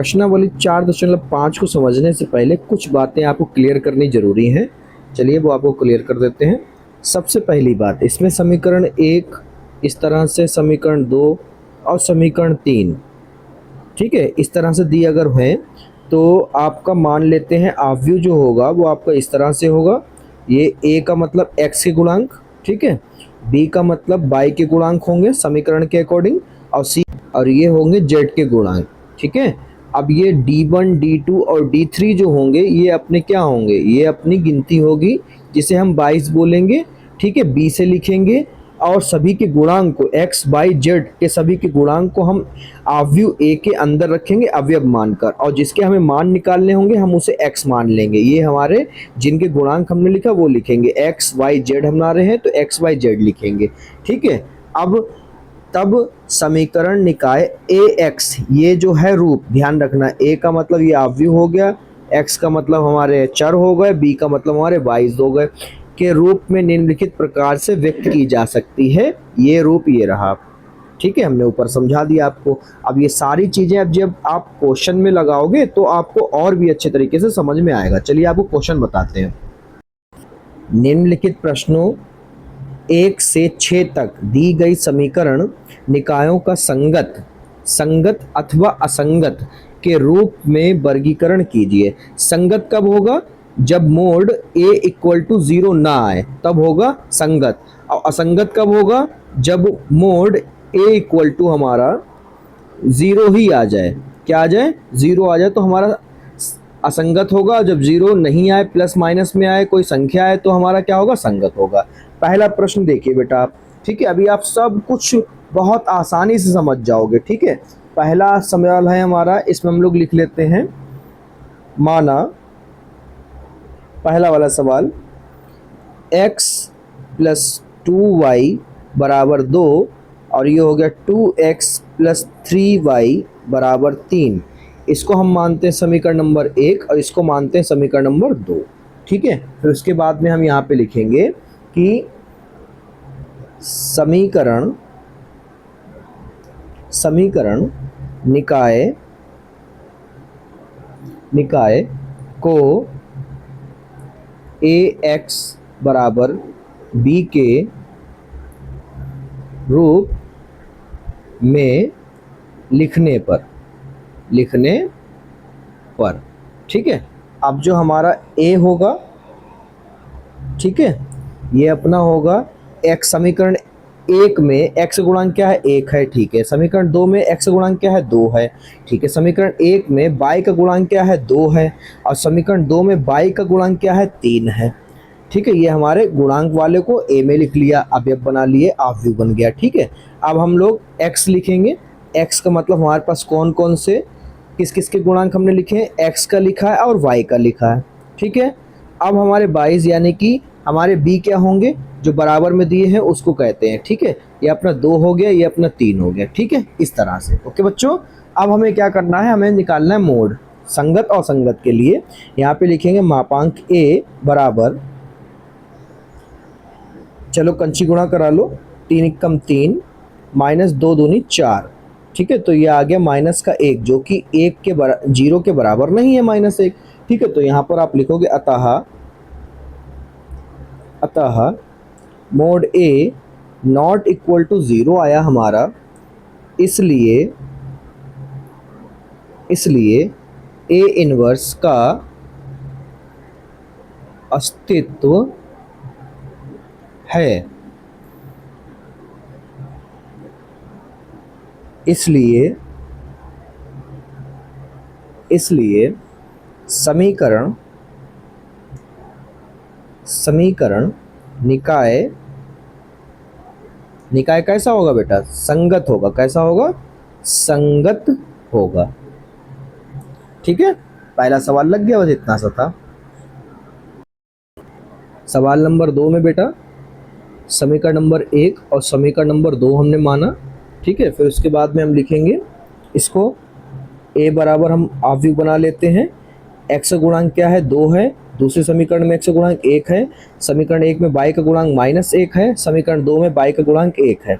प्रश्नावली 4.5 को समझने से पहले कुछ बातें आपको क्लियर करनी जरूरी हैं। चलिए वो आपको क्लियर कर देते हैं। सबसे पहली बात, इसमें समीकरण 1 इस तरह से, समीकरण 2 और समीकरण 3, ठीक है, इस तरह से दी अगर है तो आपका मान लेते हैं आव्यूह जो होगा वो आपका इस तरह से होगा। ये a का मतलब x के गुणांक, ठीक है, b का मतलब y के गुणांक होंगे समीकरण के अकॉर्डिंग, और ये होंगे z के गुणांक, ठीक है। अब ये d1 d2 और d3 जो होंगे ये अपने क्या होंगे, ये अपनी गिनती होगी जिसे हम 22 बोलेंगे, ठीक है, b से लिखेंगे। और सभी के गुणांक को x y z के सभी के गुणांक को हम आव्यूह a के अंदर रखेंगे अवयव मानकर, और जिसके हमें मान निकालने होंगे हम उसे x मान लेंगे। ये हमारे जिनके गुणांक हमने लिखा वो लिखेंगे, x y z हमारे हैं तो x y z लिखेंगे, ठीक है। अब तब समीकरण निकाय ax, ये जो है रूप, ध्यान रखना, a का मतलब ये आव्यूह हो गया, x का मतलब हमारे चर हो गए, b का मतलब हमारे वाइज हो गए, के रूप में निम्नलिखित प्रकार से व्यक्त की जा सकती है। ये रूप ये रहा, ठीक है, हमने ऊपर समझा दिया आपको। अब ये सारी चीजें अब जब आप क्वेश्चन में लगाओगे तो आपको और भी अच्छे तरीके से समझ में आएगा। चलिए आपको क्वेश्चन बताते हैं। निम्नलिखित प्रश्नों 1 से 6 तक दी गई समीकरण निकायों का संगत अथवा असंगत के रूप में वर्गीकरण कीजिए। संगत कब होगा, जब मोड a इक्वल टू 0 ना आए तब होगा संगत, और असंगत कब होगा, जब मोड a इक्वल टू हमारा 0 ही आ जाए। क्या आ जाए, 0 आ जाए तो हमारा असंगत होगा। जब 0 नहीं आए, प्लस माइनस में आए, कोई संख्या आए तो हमारा क्या होगा, संगत होगा। पहला प्रश्न देखिए बेटा आप, ठीक है, अभी आप सब कुछ बहुत आसानी से समझ जाओगे, ठीक है। पहला सवाल है हमारा, इसमें हम लोग लिख लेते हैं, माना पहला वाला सवाल, x प्लस 2y बराबर 2 और ये हो गया 2x प्लस 3y बराबर 3। इसको हम मानते हैं समीकरण नंबर 1 और इसको मानते हैं समीकरण नंबर 2, ठीक है। फिर उसके बाद में हम यहाँ पे लिखेंगे कि समीकरण निकाय को ax बराबर b के रूप में लिखने पर, ठीक है। अब जो हमारा a होगा, ठीक है, ये अपना होगा x, समीकरण 1 में x गुणांक क्या है, 1 है, ठीक है। समीकरण 2 में x गुणांक क्या है, 2 है, ठीक है। समीकरण 1 में y का गुणांक क्या है, 2 है, और समीकरण 2 में y का गुणांक क्या है, 3 है, ठीक है। ये हमारे गुणांक वाले को a में लिख लिया, अवयव बना लिए, आव्यूह बन गया, ठीक है। अब हम लोग x लिखेंगे। x का मतलब हमारे पास कौन कौन से किस किस के गुणांक हमने लिखे हैं, x का लिखा है और y का लिखा है, ठीक है। अब हमारे 22 यानी कि हमारे b क्या होंगे, जो बराबर में दिए हैं उसको कहते हैं, ठीक है। ये अपना 2 हो गया, ये अपना 3 हो गया, ठीक है, इस तरह से। ओके बच्चों, अब हमें क्या करना है, हमें निकालना है मोड संगत और असंगत के लिए। यहाँ पे लिखेंगे मापांक a बराबर, चलो कंची गुणा करा लो, 3 एकम 3 माइनस 2 दूनी 4, ठीक है। तो ये आ गया माइनस का 1 जो कि 0 के बराबर नहीं है, -1, ठीक है। तो यहाँ पर आप लिखोगे अतः mod a not equal to 0 आया हमारा, इसलिए a इनवर्स का अस्तित्व है। इसलिए समीकरण निकाय कैसा होगा बेटा, संगत होगा। कैसा होगा, संगत होगा, ठीक है। पहला सवाल लग गया, बस इतना सा था। सवाल नंबर 2 में बेटा समीकरण नंबर 1 और समीकरण नंबर 2 हमने माना, ठीक है। फिर उसके बाद में हम लिखेंगे इसको a बराबर, हम आव्यूह बना लेते हैं, x का गुणांक क्या है, 2 है, दूसरे समीकरण में x का गुणांक 1 है, समीकरण 1 में y का गुणांक -1 है, समीकरण 2 में y का गुणांक 1 है,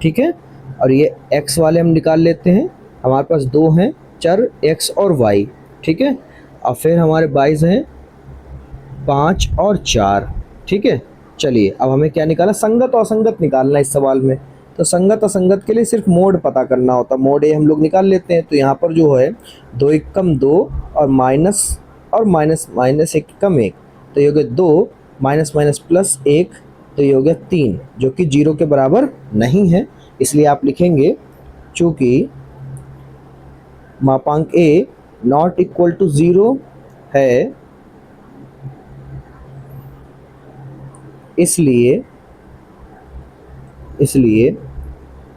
ठीक है। और ये x वाले हम निकाल लेते हैं, हमारे पास 2 हैं, चर x और y, ठीक है। अब फिर हमारे 22 हैं 5 और 4, ठीक है। चलिए अब हमें क्या निकाला, संगत और असंगत निकालना इस सवाल में। तो संगत असंगत के लिए सिर्फ मोड पता करना होता, मोड ए हम लोग निकाल लेते हैं। तो यहाँ पर जो है 2 एकम 2 और माइनस माइनस एक कम 1, तो ये हो गया 2 माइनस माइनस प्लस 1, तो ये हो गया 3, जो कि 0 के बराबर नहीं है। इसलिए आप लिखेंगे चूँकि मापांक ए नॉट इक्वल टू 0 है, इसलिए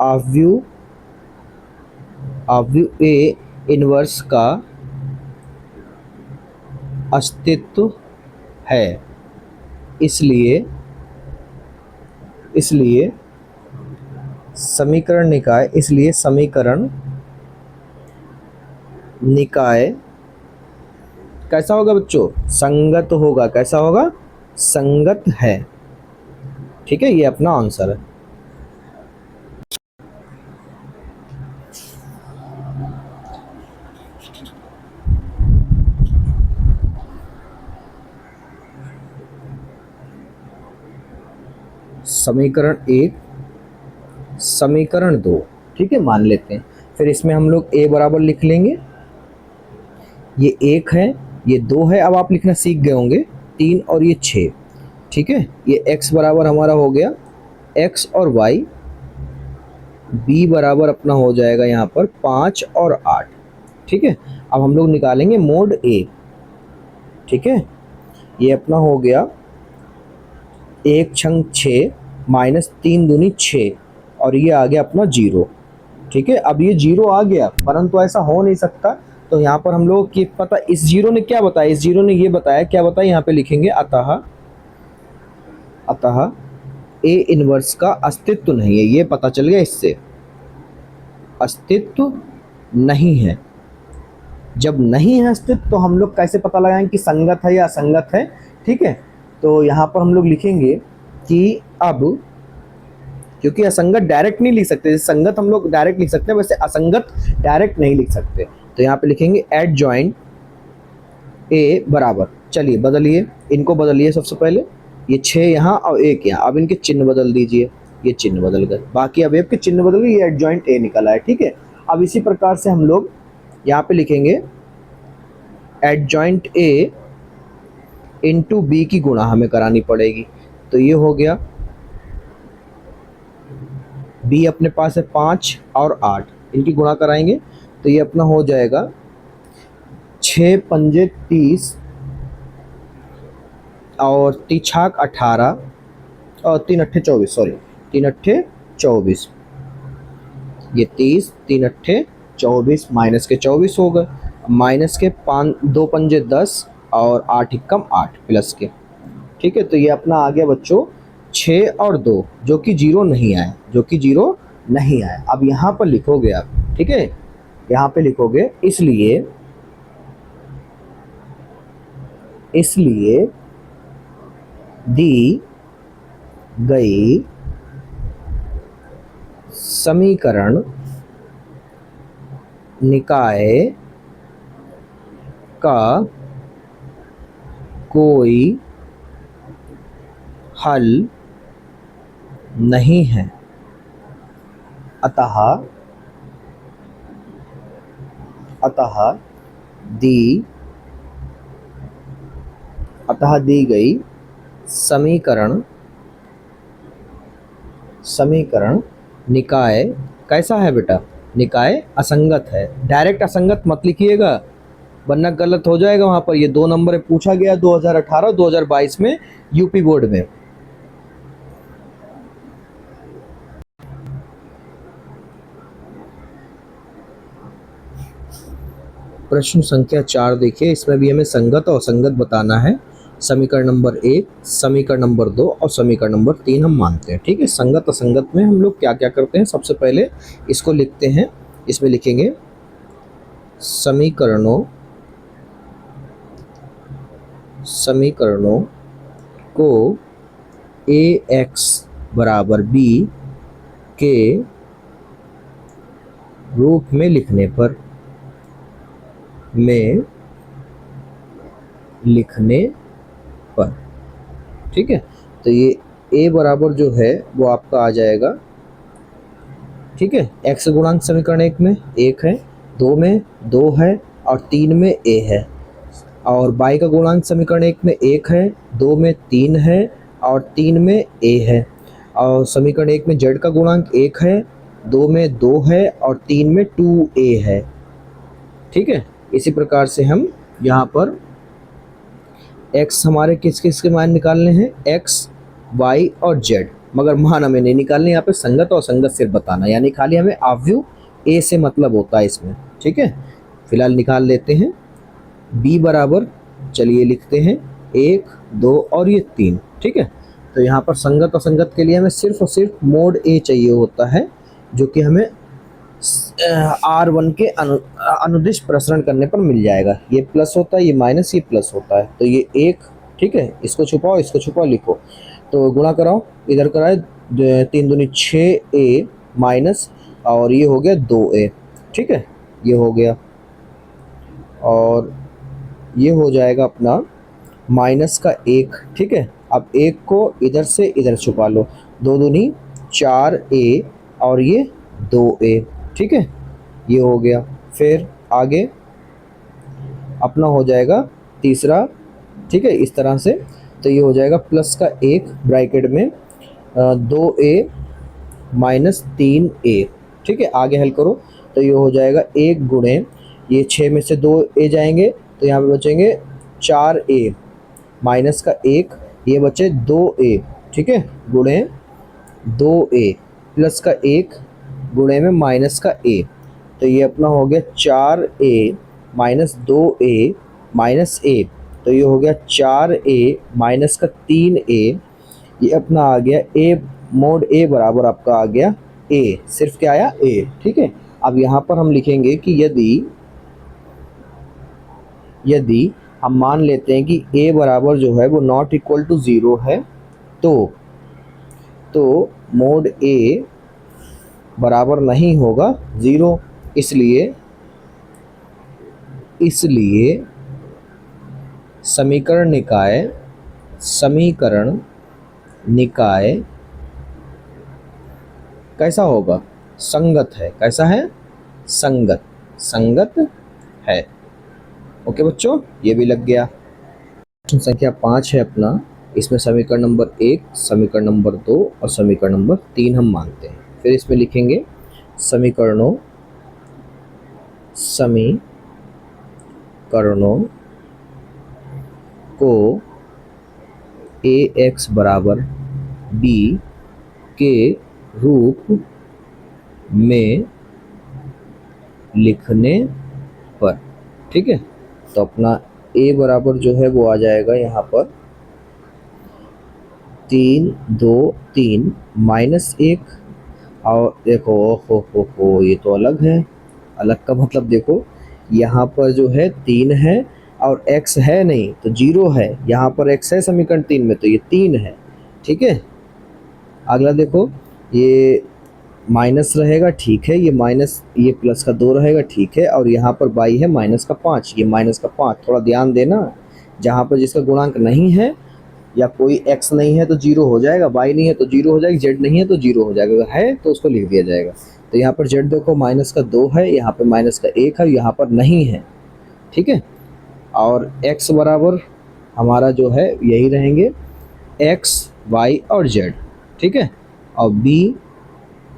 आव्यूह ए इनवर्स का अस्तित्व है। इसलिए समीकरण निकाय कैसा होगा बच्चों, संगत होगा। कैसा होगा, संगत है, ठीक है। ये अपना आंसर है। समीकरण 1, समीकरण 2, ठीक है, मान लेते हैं। फिर इसमें हम लोग a बराबर लिख लेंगे, ये 1 है, ये 2 है। अब आप लिखना सीख गए होंगे, 3 और ये 6, ठीक है। ये x बराबर हमारा हो गया x और y, b बराबर अपना हो जाएगा यहाँ पर 5 और 8, ठीक है। अब हम लोग निकालेंगे मोड a, ठीक है। ये अपना हो गया 1 छंग 6 माइनस 3 दूनी 6, और ये आ गया अपना 0, ठीक है। अब ये 0 आ गया, परंतु ऐसा हो नहीं सकता। तो यहाँ पर हम लोग की पता, इस 0 ने क्या बताया, इस 0 ने ये बताया, क्या बताया, यहाँ पे लिखेंगे अतः ए इनवर्स का अस्तित्व नहीं है। ये पता चल गया, इससे अस्तित्व नहीं है। जब नहीं है अस्तित्व, तो हम लोग कैसे पता लगाएं कि संगत है या असंगत है, ठीक है। तो यहाँ पर हम लोग लिखेंगे कि अब, क्योंकि असंगत डायरेक्ट नहीं लिख सकते, जैसे संगत हम लोग डायरेक्ट लिख सकते हैं, वैसे असंगत डायरेक्ट नहीं लिख सकते। तो यहाँ पे लिखेंगे एड जॉइंट ए बराबर, चलिए बदलिए, इनको बदलिए। सबसे पहले ये 6 यहाँ और 1 यहाँ, अब इनके चिन्ह बदल दीजिए, ये चिन्ह बदल गए, बाकी अब के चिन्ह बदल गए, ये एड जॉइंट ए निकला है, ठीक है। अब इसी प्रकार से हम लोग यहाँ पे लिखेंगे एड जॉइंट ए इंटू बी की गुणा हमें करानी पड़ेगी। तो ये हो गया, b अपने पास है 5 और 8, इनकी गुणा कराएंगे तो ये अपना हो जाएगा 6 पंजे 30 और 3 छाक 18 और 3 अट्ठे 24, सॉरी 3 अट्ठे 24, ये 30 3 अट्ठे 24 माइनस के 24 हो गए, माइनस के 2 पंजे 10 और 8 एकम 8 प्लस के, ठीक है। तो ये अपना आ गया बच्चों 6 और 2, जो कि 0 नहीं आए, अब यहाँ पर लिखोगे आप, ठीक है, यहाँ पे लिखोगे इसलिए दी गई समीकरण निकाय का कोई हल नहीं है, अतः दी गई समीकरण निकाय कैसा है बेटा, निकाय असंगत है। डायरेक्ट असंगत मत लिखिएगा, वरना गलत हो जाएगा। वहाँ पर ये 2 नंबर पूछा गया 2018-2022 में यूपी बोर्ड में। प्रश्न संख्या 4 देखिए, इसमें भी हमें संगत और असंगत बताना है। समीकरण नंबर 1, समीकरण नंबर 2 और समीकरण नंबर 3 हम मानते हैं, ठीक है। संगत असंगत में हम लोग क्या क्या करते हैं, सबसे पहले इसको लिखते हैं। इसमें लिखेंगे समीकरणों को ax बराबर b के रूप में लिखने पर, में लिखने पर। ठीक है, तो ये a बराबर जो है वो आपका आ जाएगा, ठीक है, x गुणांक समीकरण 1 में 1 है, 2 में 2 है और 3 में a है, और y का गुणांक समीकरण 1 में 1 है, 2 में 3 है और 3 में a है, और समीकरण 1 में z का गुणांक 1 है, 2 में 2 है और 3 में 2a है। ठीक है, इसी प्रकार से हम यहाँ पर x हमारे किस किस के मान निकालने हैं, x, y और z, मगर मान हमें नहीं निकालने, यहाँ पे संगत और असंगत सिर्फ बताना, यानी खाली हमें आव्यूह a से मतलब होता है इसमें। ठीक है, फिलहाल निकाल लेते हैं। b बराबर, चलिए लिखते हैं 1, 2 और ये 3। ठीक है, तो यहाँ पर संगत असंगत के लिए हमें सिर्फ और सिर्फ मोड a चाहिए होता है, जो कि हमें R1 के अनुदिश प्रसरण करने पर मिल जाएगा। ये प्लस होता है, ये माइनस, ये प्लस होता है, तो ये 1। ठीक है, इसको छुपाओ, इसको छुपाओ, लिखो, तो गुणा कराओ, इधर कराए 3 दूनी 6a माइनस, और ये हो गया 2a। ठीक है, ये हो गया, और ये हो जाएगा अपना माइनस का 1। ठीक है, अब 1 को इधर से इधर छुपा लो, 2 दूनी 4a और ये 2a। ठीक है, ये हो गया। फिर आगे अपना हो जाएगा तीसरा। ठीक है, इस तरह से, तो ये हो जाएगा प्लस का 1 ब्रैकेट में 2a माइनस 3a। ठीक है, आगे हल करो, तो ये हो जाएगा 1 गुणे, ये 6 में से 2a जाएंगे तो यहाँ पे बचेंगे 4a माइनस का 1, ये बचे 2a। ठीक है, गुणे 2a प्लस का 1 गुणे में माइनस का a, तो ये अपना हो गया 4a minus 2a minus a, तो ये हो गया 4a माइनस का 3a, ये अपना आ गया a, मोड a बराबर आपका आ गया a, सिर्फ क्या आया a। ठीक है, अब यहाँ पर हम लिखेंगे कि यदि हम मान लेते हैं कि a बराबर जो है वो नॉट इक्वल टू 0 है, तो मोड a बराबर नहीं होगा 0, इसलिए समीकरण निकाय कैसा होगा, संगत है। कैसा है, संगत है। ओके बच्चों, ये भी लग गया। संख्या 5 है अपना, इसमें समीकरण नंबर 1, समीकरण नंबर 2 और समीकरण नंबर 3 हम मानते हैं। फिर इसमें लिखेंगे समीकरणों को ax बराबर b के रूप में लिखने पर। ठीक है, तो अपना a बराबर जो है वो आ जाएगा यहाँ पर 3, 2, 3 माइनस 1, और देखो हो ये तो अलग है। अलग का मतलब देखो, यहाँ पर जो है 3 है और x है नहीं तो 0 है, यहाँ पर x है समीकरण 3 में तो ये 3 है। ठीक है, अगला देखो, ये माइनस रहेगा, ठीक है, ये माइनस, ये प्लस का 2 रहेगा, ठीक है, और यहाँ पर y है माइनस का 5, ये माइनस का 5। थोड़ा ध्यान देना, जहाँ पर जिसका गुणांक नहीं है या कोई x नहीं है तो 0 हो जाएगा, y नहीं है तो 0 हो जाएगा, z नहीं है तो 0 हो जाएगा, अगर है तो उसको लिख दिया जाएगा। तो यहाँ पर z देखो माइनस का 2 है, यहाँ पर माइनस का 1 है, यहाँ पर नहीं है। ठीक है, और x बराबर हमारा जो है यही रहेंगे x, y और z। ठीक है, और b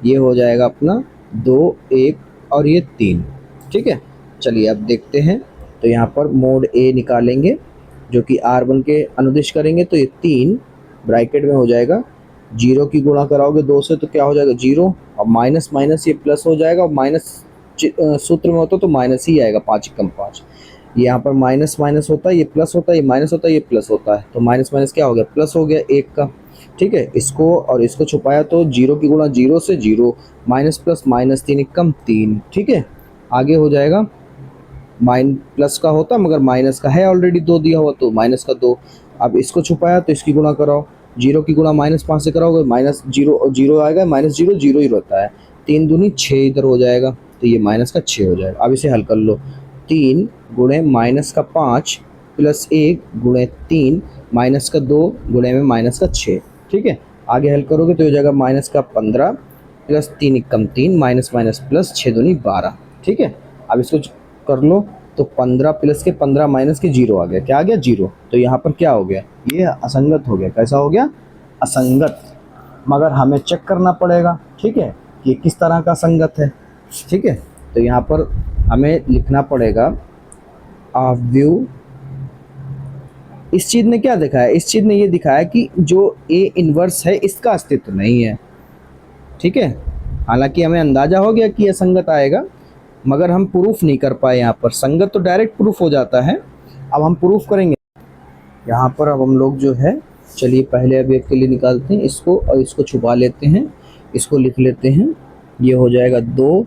ये हो जाएगा अपना 2, 1 और ये 3। ठीक है, चलिए अब देखते हैं, तो यहाँ पर मोड a निकालेंगे जो कि R1 के अनुदिश करेंगे, तो ये 3 ब्रैकेट में हो जाएगा, 0 की गुणा कराओगे 2 से तो क्या हो जाएगा 0, और माइनस माइनस ये प्लस हो जाएगा, और माइनस सूत्र में होता तो माइनस ही आएगा, 5 कम 5, यहाँ पर माइनस माइनस होता है, ये प्लस होता है, ये माइनस होता है, ये प्लस होता है, तो माइनस माइनस क्या हो गया, प्लस हो गया 1 का। ठीक है, इसको और इसको छुपाया तो 0 की गुणा 0 से 0, माइनस प्लस माइनस 3 कम 3। ठीक है, आगे हो जाएगा, प्लस का होता मगर माइनस का है ऑलरेडी 2 दिया हुआ तो माइनस का 2। अब इसको छुपाया तो इसकी गुणा कराओ, 0 की गुणा माइनस 5 से कराओगे, माइनस 0 आएगा, माइनस 0 0 ही रहता है, 3 दूनी 6 इधर हो जाएगा, तो ये माइनस का 6 हो जाएगा। अब इसे हल कर लो, 3 गुणे माइनस का 5 प्लस 1 गुणे 3 माइनस का 2 गुणे में माइनस का 6। ठीक है, आगे हल करोगे तो हो जाएगा माइनस का 15 प्लस 3 एकम 3 माइनस माइनस प्लस 6 दूनी 12। ठीक है, अब इसको कर लो तो 15 प्लस के 15 माइनस के 0 आ गया। क्या आ गया? 0। तो यहाँ पर क्या हो गया? ये असंगत हो गया। कैसा हो गया? असंगत। मगर हमें चेक करना पड़ेगा, ठीक है, कि किस तरह का असंगत है। ठीक है, तो यहाँ पर हमें लिखना पड़ेगा अवयव। इस चीज़ ने क्या दिखाया? इस चीज़ ने ये दिखाया कि जो ए इनवर्स है इसका अस्तित्व नहीं है। ठीक है, हालांकि हमें अंदाजा हो गया कि यह संगत आएगा, मगर हम प्रूफ नहीं कर पाए। यहाँ पर संगत तो डायरेक्ट प्रूफ हो जाता है, अब हम प्रूफ करेंगे। यहाँ पर अब हम लोग जो है, चलिए पहले अवयव के लिए निकालते हैं इसको और इसको छुपा लेते हैं, इसको लिख लेते हैं। ये हो जाएगा 2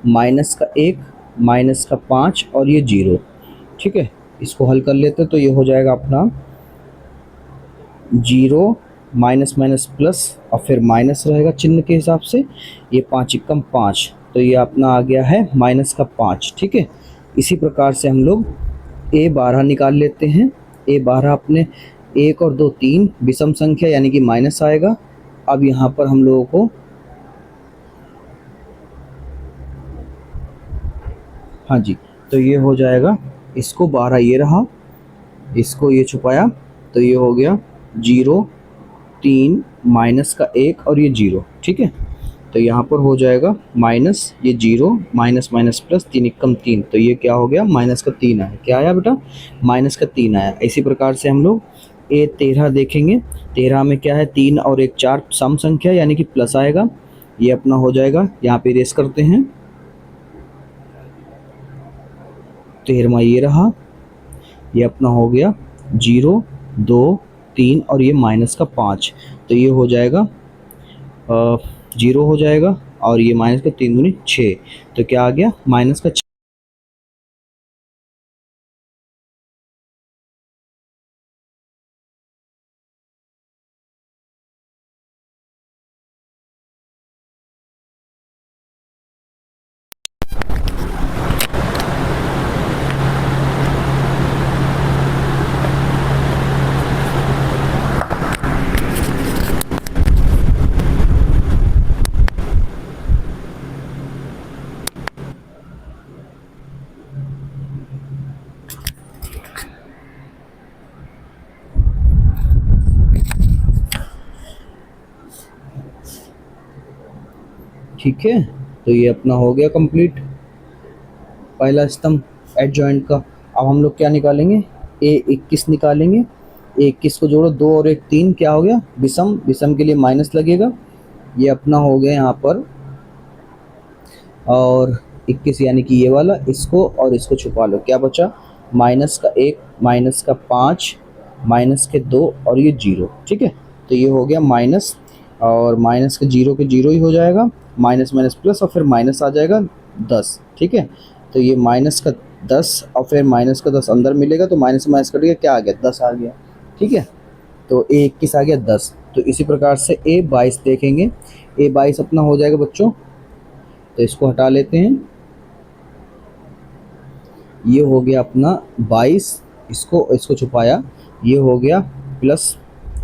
माइनस का 1 माइनस का 5 और ये 0। ठीक है, इसको हल कर लेते हैं तो ये हो जाएगा अपना 0 माइनस माइनस प्लस और फिर माइनस रहेगा चिन्ह के हिसाब से। ये 5 एकम 5, तो ये अपना आ गया है माइनस का 5। ठीक है, इसी प्रकार से हम लोग A12 निकाल लेते हैं। A12 अपने 1 और 2 3 विषम संख्या यानी कि माइनस आएगा। अब यहाँ पर हम लोगों को हाँ जी, तो ये हो जाएगा, इसको 12 ये रहा, इसको ये छुपाया तो ये हो गया 0 3 माइनस का 1 और ये 0। ठीक है, तो यहाँ पर हो जाएगा माइनस ये 0 माइनस माइनस प्लस 3 एकम 3, तो ये क्या हो गया? माइनस का 3 आया। क्या आया बेटा? माइनस का 3 आया। इसी प्रकार से हम लोग A13 देखेंगे। 13 में क्या है? 3 और 1 4 सम संख्या यानी कि प्लस आएगा। ये अपना हो जाएगा, यहाँ पे रेस करते हैं, 13वां ये रहा, ये अपना हो गया 0 2 3 और ये माइनस का 5, तो ये हो जाएगा 0 हो जाएगा और ये माइनस का 3 दूनी 6, तो क्या आ गया? माइनस का 6। ठीक है, तो ये अपना हो गया कंप्लीट पहला स्तंभ एडजॉइंट का। अब हम लोग क्या निकालेंगे? A21 निकालेंगे। A21 को जोड़ो, 2 और 1 3, क्या हो गया? विषम। विषम के लिए माइनस लगेगा। ये अपना हो गया यहाँ पर, और 21 यानी कि ये वाला, इसको और इसको छुपा लो। क्या बचा? माइनस का 1 माइनस का 5 माइनस के 2 और ये 0। ठीक है, तो ये हो गया माइनस, और माइनस के 0 के 0 ही हो जाएगा, माइनस माइनस प्लस और फिर माइनस आ जाएगा 10। ठीक है, तो ये माइनस का 10 और फिर माइनस का 10 अंदर मिलेगा, तो माइनस माइनस कट गया, क्या आ गया? 10 आ गया। ठीक है, तो A21 आ गया 10। तो इसी प्रकार से A22 देखेंगे। A22 अपना हो जाएगा बच्चों, तो इसको हटा लेते हैं। ये हो गया अपना 22, इसको छुपाया, ये हो गया प्लस।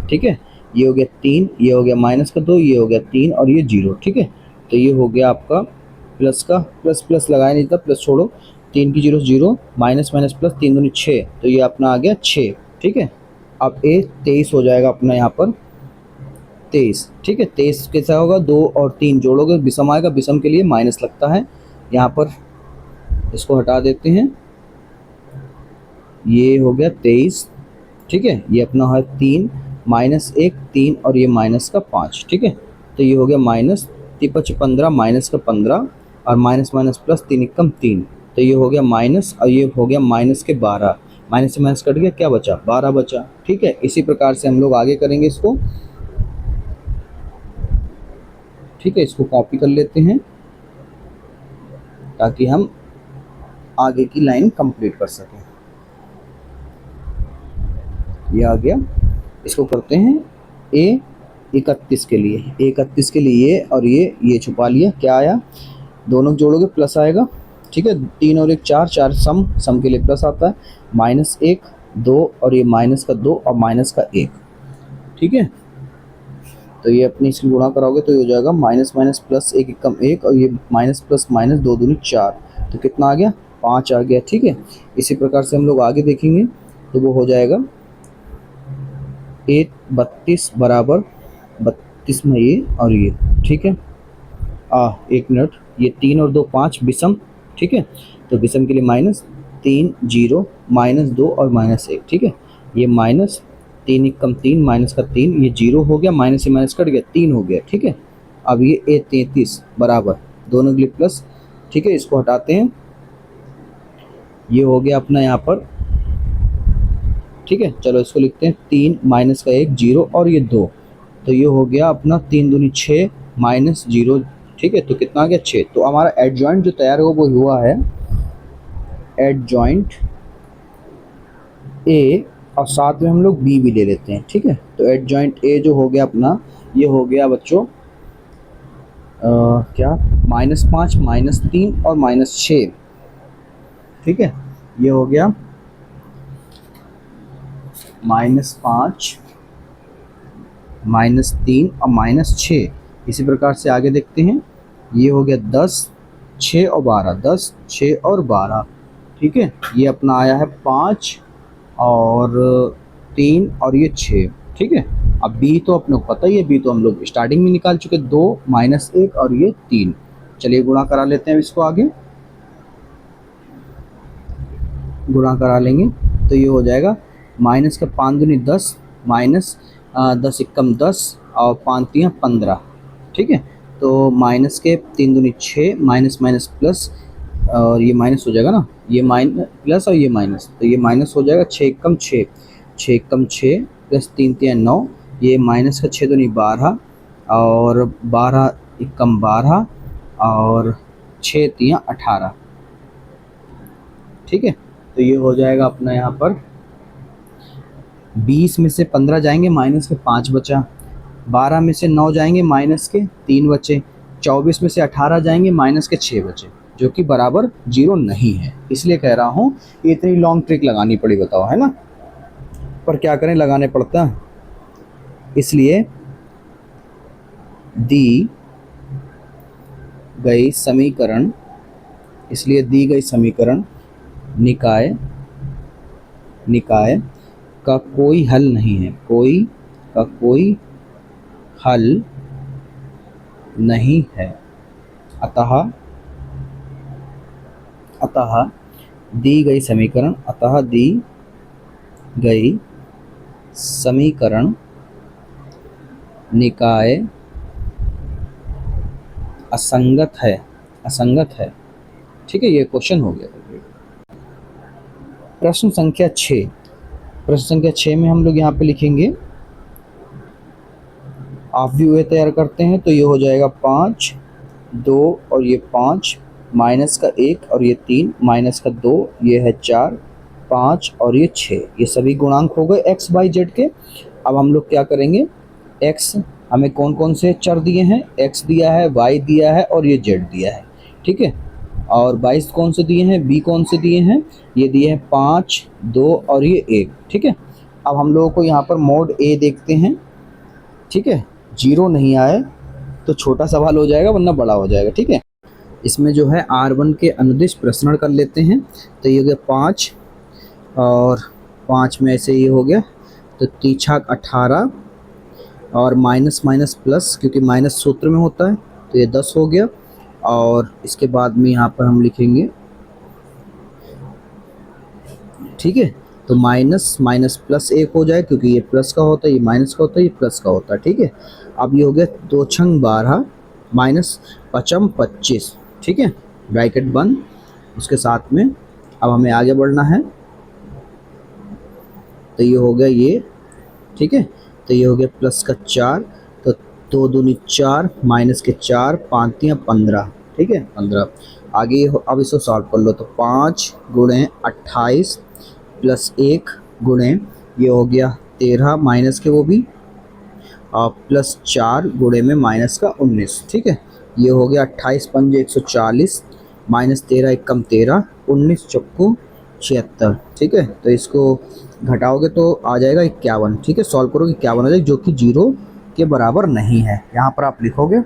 ठीक है, ये हो गया 3, ये हो गया माइनस का 2, ये हो गया 3 और ये 0। ठीक है, तो ये हो गया आपका प्लस का प्लस, प्लस लगाया नहीं था, प्लस छोड़ो, 3 की 0 0 माइनस माइनस प्लस 3 दूनी 6, तो ये अपना आ गया 6। ठीक है, अब A23 हो जाएगा अपना यहाँ पर 23। ठीक है, 23 कैसा होगा? 2 और 3 जोड़ोगे विषम आएगा, विषम के लिए माइनस लगता है। यहाँ पर इसको हटा देते हैं, ये हो गया 23। ठीक है, ये अपना है 3 माइनस 1 3 और ये माइनस का 5। ठीक है, तो ये हो गया माइनस 15 माइनस का 15 और माइनस माइनस प्लस 3 एकम 3, तो ये हो गया माइनस, और ये हो गया माइनस के 12, माइनस से माइनस कट गया, क्या बचा? 12 बचा। ठीक है, इसी प्रकार से हम लोग आगे करेंगे इसको। ठीक है, इसको कॉपी कर लेते हैं ताकि हम आगे की लाइन कंप्लीट कर सकें। ये आ गया, इसको करते हैं A31 के लिए। A31 के लिए ये और ये छुपा लिया, क्या आया? दोनों जोड़ोगे प्लस आएगा, ठीक है, 3 और 1 4, 4 सम के लिए प्लस आता है, -1 2 और ये माइनस का 2 और माइनस का 1, ठीक है। तो ये अपनी इसकी गुणा कराओगे तो ये हो जाएगा माइनस माइनस प्लस 1 एकम 1 और ये माइनस प्लस माइनस 2 दूनी 4, तो कितना आ गया 5 आ गया, ठीक है। इसी प्रकार से हम लोग आगे देखेंगे तो वो हो जाएगा 32 बराबर 32 में ये और ये, ठीक है। 1 मिनट, ये 3 और 2 5 विषम, ठीक है। तो विषम के लिए -3 0 -2 और -1, ठीक है। ये -3 एकम 3 माइनस का 3, ये 0 हो गया, माइनस से माइनस कट गया 3 हो गया, ठीक है। अब ये A33 बराबर दोनों के लिए प्लस, ठीक है। इसको हटाते हैं, ये हो गया अपना यहाँ पर, ठीक है। चलो इसको लिखते हैं 3 माइनस का 1 0 और ये 2, तो ये हो गया अपना 3 दूनी 6 माइनस 0, ठीक है। तो कितना आ गया 6। तो हमारा एडजॉइंट जो तैयार हुआ वो हुआ है एडजॉइंट ए और साथ में हम लोग बी भी ले लेते हैं, ठीक है। तो एडजॉइंट ए जो हो गया अपना, ये हो गया बच्चों क्या -5 -3 और -6, ठीक है। ये हो गया -5 -3 और -6। इसी प्रकार से आगे देखते हैं, ये हो गया 10 6 और 12, 10 6 और 12, ठीक है। ये अपना आया है 5 और 3 और ये 6, ठीक है। अब बी तो अपने को पता ही है, बी तो हम लोग स्टार्टिंग में निकाल चुके, 2 -1 और ये 3। चलिए गुणा करा लेते हैं इसको, आगे गुणा करा लेंगे तो ये हो जाएगा माइनस का 5 दूनी 10 माइनस 10 एकम 10 और 5 3 15, ठीक है। तो माइनस के 3 दूनी 6 माइनस माइनस प्लस और ये माइनस हो जाएगा ना, ये माइनस प्लस और ये माइनस, तो ये माइनस हो जाएगा 6 एकम 6, 6 एकम 6 प्लस 3 3 9, ये माइनस का 6 दूनी 12 और 12 एकम 12 और 6 3 18, ठीक है। तो ये हो जाएगा अपना यहाँ पर 20 में से 15 जाएंगे, माइनस के 5 बचा, 12 में से 9 जाएंगे, माइनस के 3 बचे, 24 में से 18 जाएंगे, माइनस के 6 बचे, जो कि बराबर 0 नहीं है। इसलिए कह रहा हूँ ये इतनी लॉन्ग ट्रिक लगानी पड़ी, बताओ, है ना। पर क्या करें, लगाने पड़ता है। इसलिए दी गई समीकरण, इसलिए दी गई समीकरण निकाय का कोई हल नहीं है, कोई हल नहीं है। अतः दी गई समीकरण निकाय असंगत है, ठीक है। ये क्वेश्चन हो गया। प्रश्न संख्या 6 में हम लोग यहाँ पे लिखेंगे, आप भी वह तैयार करते हैं तो ये हो जाएगा 5 2 और ये 5 माइनस का 1 और ये 3 माइनस का 2, ये है 4 5 और ये 6, ये सभी गुणांक हो गए x y z के। अब हम लोग क्या करेंगे, x हमें कौन कौन से चर दिए हैं, x दिया है, y दिया है और ये z दिया है, ठीक है। और 22 कौन से दिए हैं, b कौन से दिए हैं, ये दिए हैं 5 2 और ये 1, ठीक है। अब हम लोगों को यहाँ पर मोड a देखते हैं, ठीक है। 0 नहीं आए तो छोटा सवाल हो जाएगा, वरना बड़ा हो जाएगा, ठीक है। इसमें जो है R1 के अनुदिश प्रसरण कर लेते हैं, तो ये हो गया 5 और 5 में से ये हो गया, तो 3 18 और माइनस माइनस प्लस, क्योंकि माइनस सूत्र में होता है, तो ये 10 हो गया। और इसके बाद में यहाँ पर हम लिखेंगे, ठीक है। तो माइनस माइनस प्लस 1 हो जाए, क्योंकि ये प्लस का होता है, ये माइनस का होता है, ये प्लस का होता है, ठीक है। अब ये हो गया 2 छंग 12 माइनस 5 25, ठीक है, ब्रैकेट बंद। उसके साथ में अब हमें आगे बढ़ना है, तो ये हो गया ये, ठीक है। तो ये हो गया प्लस का 4, तो 2 दूनी 4 माइनस के 4 5 3 15, ठीक है 15। आगे अब इसको सॉल्व कर लो, तो 5 गुणे 28 प्लस 1 गुणे ये हो गया 13 माइनस के वो भी, और प्लस 4 गुणे में माइनस का 19, ठीक है। ये हो गया 28 पंजे 140 -13 एकम 13, 19 चौको 76। ठीक है, तो इसको घटाओगे तो आ जाएगा 51। ठीक है, सॉल्व करोगे 51 आ जाएगा, जो कि 0 के बराबर नहीं है। यहाँ पर आप लिखोगे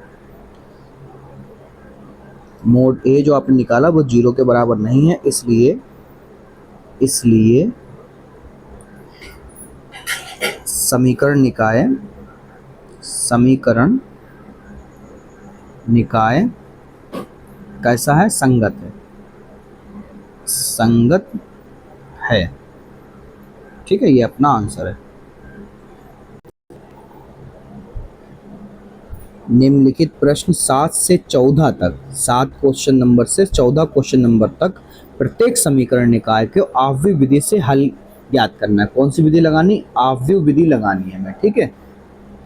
मोड ए जो आपने निकाला वो 0 के बराबर नहीं है, इसलिए समीकरण निकाय कैसा है? संगत है। ठीक है, ये अपना आंसर है। निम्नलिखित प्रश्न 7 से 14 तक, 7 क्वेश्चन नंबर से 14 क्वेश्चन नंबर तक प्रत्येक समीकरण निकाय को आव्यूह विधि से हल ज्ञात करना है। कौन सी विधि लगानी? आव्यूह विधि लगानी है हमें। ठीक है,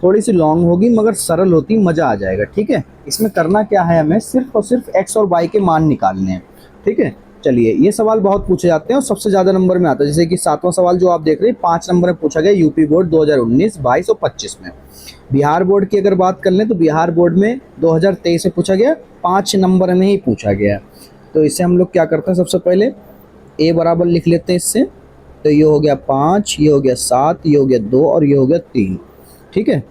थोड़ी सी लॉन्ग होगी मगर सरल होती, मज़ा आ जाएगा। ठीक है, इसमें करना क्या है, हमें सिर्फ और सिर्फ x और y के मान निकालने हैं। ठीक है, चलिए, ये सवाल बहुत पूछे जाते हैं और सबसे ज़्यादा नंबर में आता है। जैसे कि 7वां सवाल जो आप देख रहे हैं 5 नंबर में पूछा गया यूपी बोर्ड 2019, 22 और 25 में। बिहार बोर्ड की अगर बात कर लें तो बिहार बोर्ड में 2023 में पूछा गया, 5 नंबर में ही पूछा गया। तो इससे हम लोग क्या करते हैं, सबसे पहले a बराबर लिख लेते हैं इससे। तो ये हो गया 5, ये हो गया 7, ये हो गया 2 और ये हो गया 3। ठीक है,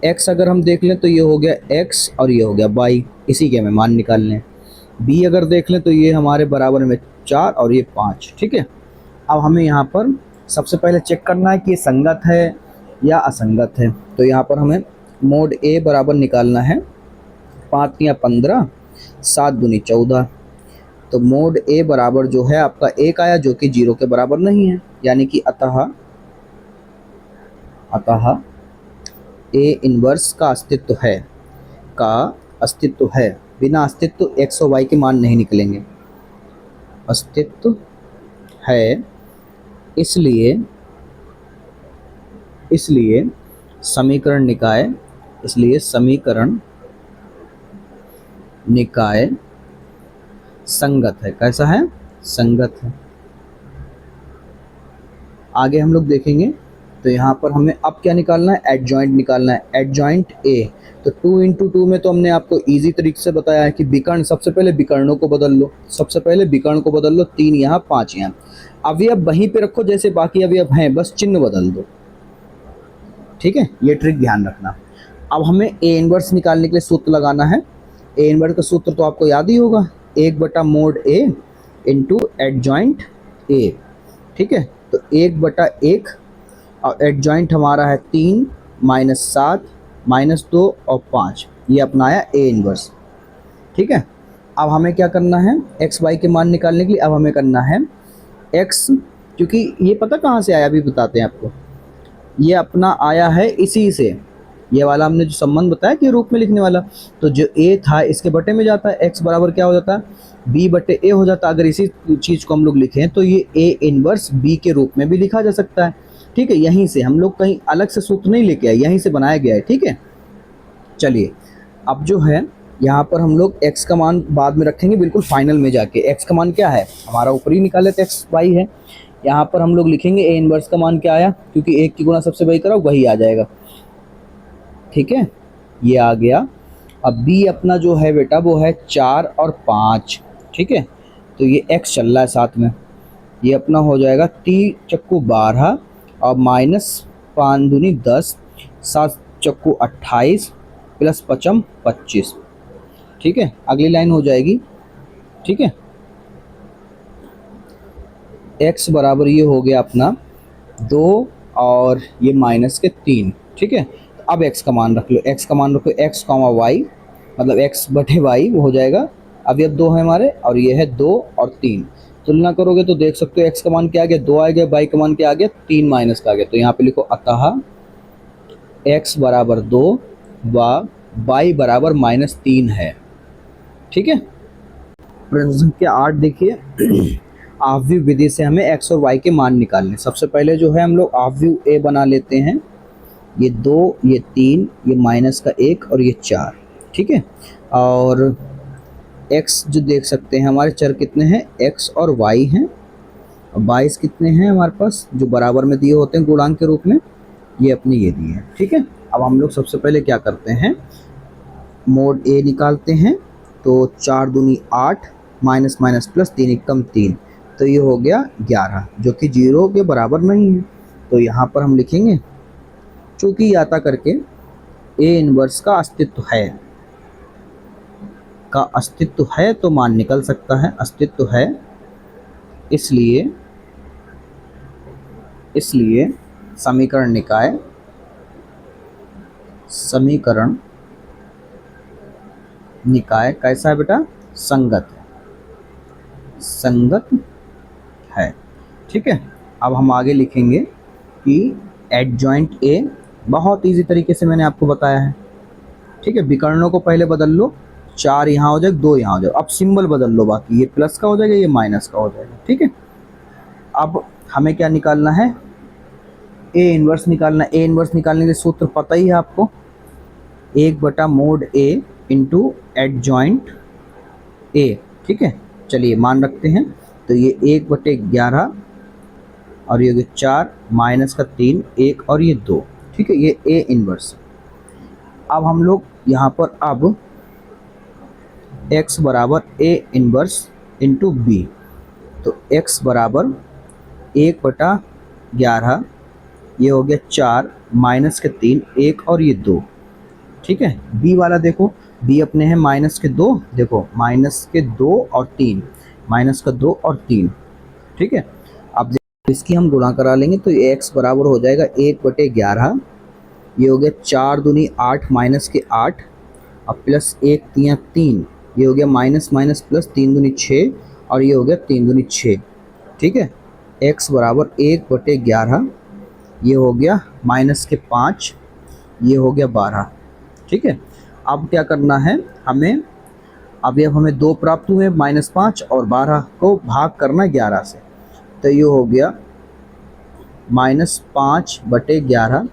x अगर हम देख लें तो ये हो गया x और ये हो गया y, इसी के हमें मान निकालने हैं। b अगर देख लें तो ये हमारे बराबर में 4 और ये 5। ठीक है, अब हमें यहाँ पर सबसे पहले चेक करना है कि ये संगत है या असंगत है। तो यहाँ पर हमें मोड a बराबर निकालना है। 5 या 15, 7 दूनी 14। तो मोड a बराबर जो है आपका 1 आया, जो कि 0 के बराबर नहीं है, यानी कि अतः a इन्वर्स का अस्तित्व है। बिना अस्तित्व x और y के मान नहीं निकलेंगे। अस्तित्व है, इसलिए समीकरण निकाय संगत है। कैसा है? संगत है। आगे हम लोग देखेंगे। तो यहाँ पर हमें अब क्या निकालना है? एडजॉइंट निकालना है। एडजॉइंट ए, तो 2 × 2 में तो हमने आपको इजी तरीके से बताया है कि विकर्ण, सबसे पहले विकर्णों को बदल लो। 3 यहाँ 5 यहाँ। अवयव वहीं पे रखो जैसे बाकी अवयव हैं, बस चिन्ह बदल दो। ठीक है, ये ट्रिक ध्यान रखना। अब हमें ए इनवर्स निकालने के लिए सूत्र लगाना है। ए इनवर्स का सूत्र तो आपको याद ही होगा, 1/mod a into adjoint A. ठीक है, तो 1/1 और एडजॉइंट हमारा है 3 -7 -2 और 5, ये अपना आया ए इनवर्स। ठीक है, अब हमें क्या करना है? एक्स वाई के मान निकालने के लिए अब हमें करना है एक्स, क्योंकि ये पता कहाँ से आया अभी बताते हैं आपको। ये अपना आया है इसी से, ये वाला हमने जो संबंध बताया कि रूप में लिखने वाला, तो जो a था इसके बटे में जाता है, x बराबर क्या हो जाता है? b/a हो जाता है। अगर इसी चीज़ को हम लोग लिखें तो ये a इनवर्स b के रूप में भी लिखा जा सकता है। ठीक है, यहीं से हम लोग कहीं अलग से सूत्र नहीं लेके आए, यहीं से बनाया गया है। ठीक है, चलिए, अब जो है यहाँ पर हम लोग x का मान बाद में रखेंगे, बिल्कुल फाइनल में जाके। x का मान क्या है हमारा? ऊपर ही निकाले तो x y है। यहाँ पर हम लोग लिखेंगे a इनवर्स का मान क्या आया, क्योंकि 1 की गुणा सबसे बड़ी करो वही आ जाएगा। ठीक है, ये आ गया। अब b अपना जो है बेटा वो है 4 और 5। ठीक है, तो ये x चल रहा है साथ में, ये अपना हो जाएगा 3 चक्कू 12 और -5 दूनी 10, 7 चक्कू 28 प्लस 5 25। ठीक है, अगली लाइन हो जाएगी। ठीक है, x बराबर ये हो गया अपना 2 और ये -3। ठीक है, अब x का मान रख लो, x का मान रखो x, y, मतलब x/y वो हो जाएगा। अब ये 2 है हमारे और ये है 2 और 3, तुलना करोगे तो देख सकते हो x का मान क्या आ गया? 2 आ गया, y का मान क्या आ गया? 3 माइनस का आ गया। तो यहाँ पे लिखो अतः x बराबर 2 व y बराबर -3 है। ठीक है, प्रश्न संख्या 8 देखिए। आव्यूह विधि से हमें x और y के मान निकालने। सबसे पहले जो है हम लोग आव्यूह a बना लेते हैं, ये 2, ये 3, ये -1 और ये 4। ठीक है, और x जो देख सकते हैं हमारे चर कितने हैं? x और y हैं। 22 कितने हैं हमारे पास जो बराबर में दिए होते हैं गुणांक के रूप में, ये अपने ये दिए हैं। ठीक है, अब हम लोग सबसे पहले क्या करते हैं? मोड a निकालते हैं। तो 4 दूनी 8 माइनस माइनस प्लस, 3 एकम 3, तो ये हो गया 11 जो कि 0 के बराबर नहीं है। तो यहाँ पर हम लिखेंगे चूँकि याता करके ए इनवर्स का अस्तित्व है तो मान निकल सकता है, अस्तित्व है, इसलिए समीकरण निकाय कैसा है बेटा? संगत है। ठीक है, अब हम आगे लिखेंगे कि एडजॉइंट ए, बहुत इजी तरीके से मैंने आपको बताया है। ठीक है, विकर्णों को पहले बदल लो, 4 यहाँ हो जाए, 2 यहाँ हो जाए, अब सिंबल बदल लो, बाकी ये प्लस का हो जाएगा, ये माइनस का हो जाएगा। ठीक है, अब हमें क्या निकालना है? ए इनवर्स निकालना। ए इनवर्स निकालने के सूत्र पता ही है आपको, 1/mod A into adjoint A. ठीक है, चलिए मान रखते हैं, तो ये 1/11 और ये 4 माइनस का 3, 1 और ये 2। ठीक है, ये ए इनवर्स। अब हम लोग यहाँ पर अब x बराबर ए इनवर्स इंटू बी, तो x बराबर 1/11, ये हो गया 4 माइनस के 3, 1 और ये 2। ठीक है, b वाला देखो, b अपने हैं माइनस के 2, देखो माइनस के 2 और 3, माइनस का 2 और 3। ठीक है, अब इसकी हम गुणा करा लेंगे, तो ये x बराबर हो जाएगा 1/11, ये हो गया 4 दूनी 8 माइनस के 8, अब प्लस 1 3 3, ये हो गया माइनस माइनस प्लस, 3 दूनी 6 और ये हो गया 3 दूनी 6। ठीक है, x बराबर 1/11, ये हो गया माइनस के 5, ये हो गया 12। ठीक है, अब क्या करना है हमें? अब हमें 2 प्राप्त हुए, -5 और 12 को भाग करना 11 से, तो ये हो गया -5/11,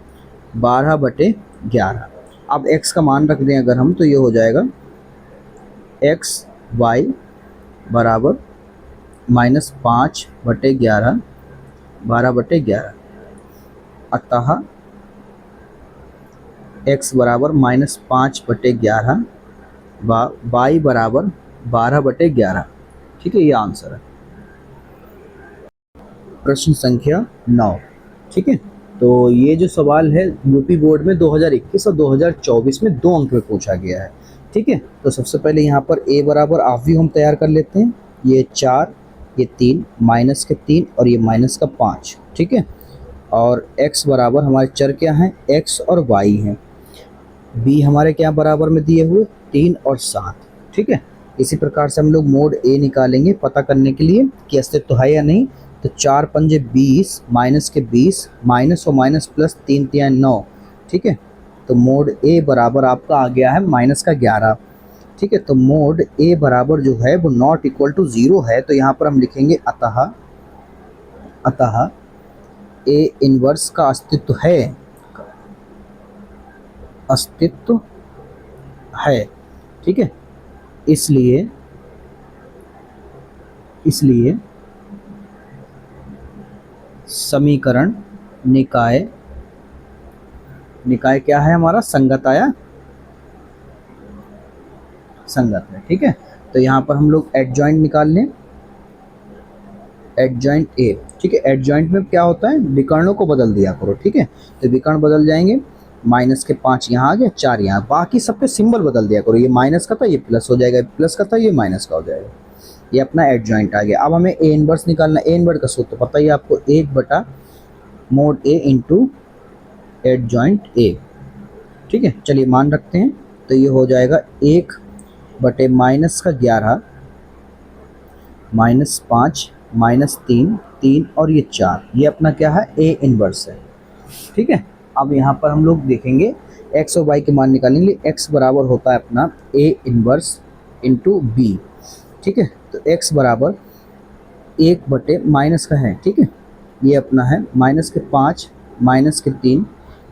12/11। अब x का मान रख दें अगर हम, तो ये हो जाएगा xy बराबर -5/11, 12/11, अतः x बराबर -5/11, y बराबर 12/11। ठीक है, ये आंसर है। प्रश्न संख्या 9। ठीक है, तो ये जो सवाल है यूपी बोर्ड में 2021 और 2024 में 2 अंक में पूछा गया है। ठीक है, तो सबसे पहले यहाँ पर a बराबर हाफ व्यू हम तैयार कर लेते हैं, ये 4, ये 3, माइनस के 3 और ये माइनस का 5। ठीक है, और x बराबर हमारे चर क्या हैं? x और y हैं। b हमारे क्या बराबर में दिए हुए? 3 और 7। ठीक है, इसी प्रकार से हम लोग मोड a निकालेंगे पता करने के लिए कि अस्तित्व है या नहीं। तो 4 पंजे 20, माइनस के 20, माइनस और माइनस प्लस, 3 3 9। ठीक है, तो मोड a बराबर आपका आ गया है माइनस का 11। ठीक है, तो मोड a बराबर जो है वो नॉट इक्वल टू 0 है, तो यहाँ पर हम लिखेंगे अतः a इनवर्स का अस्तित्व है। ठीक है, इसलिए समीकरण निकाय क्या है हमारा? संगत आया, संगत है। ठीक है, तो यहाँ पर हम लोग एडजॉइंट निकाल लें, एडजॉइंट ए। ठीक है, एडजॉइंट में क्या होता है? विकर्णों को बदल दिया करो। ठीक है, तो विकर्ण बदल जाएंगे, माइनस के 5 यहाँ आ गया, 4 यहाँ, बाकी सब पे सिंबल बदल दिया करो, ये माइनस का था ये प्लस हो जाएगा, प्लस का था ये माइनस का हो जाएगा, ये अपना एडजॉइंट आ गया। अब हमें ए इनवर्स निकालना। ए इनवर्स का सूत्र पता ही आपको, 1/mod A into adjoint A. ठीक है, चलिए मान रखते हैं, तो ये हो जाएगा 1/-11, -5, -3, 3 और ये 4, ये अपना क्या है? ए इनवर्स है। ठीक है, अब यहाँ पर हम लोग देखेंगे x और y के मान निकालेंगे। x बराबर होता है अपना a इनवर्स इंटू बी। ठीक है, तो x बराबर 1/ माइनस का है। ठीक है, ये अपना है माइनस के 5, माइनस के 3,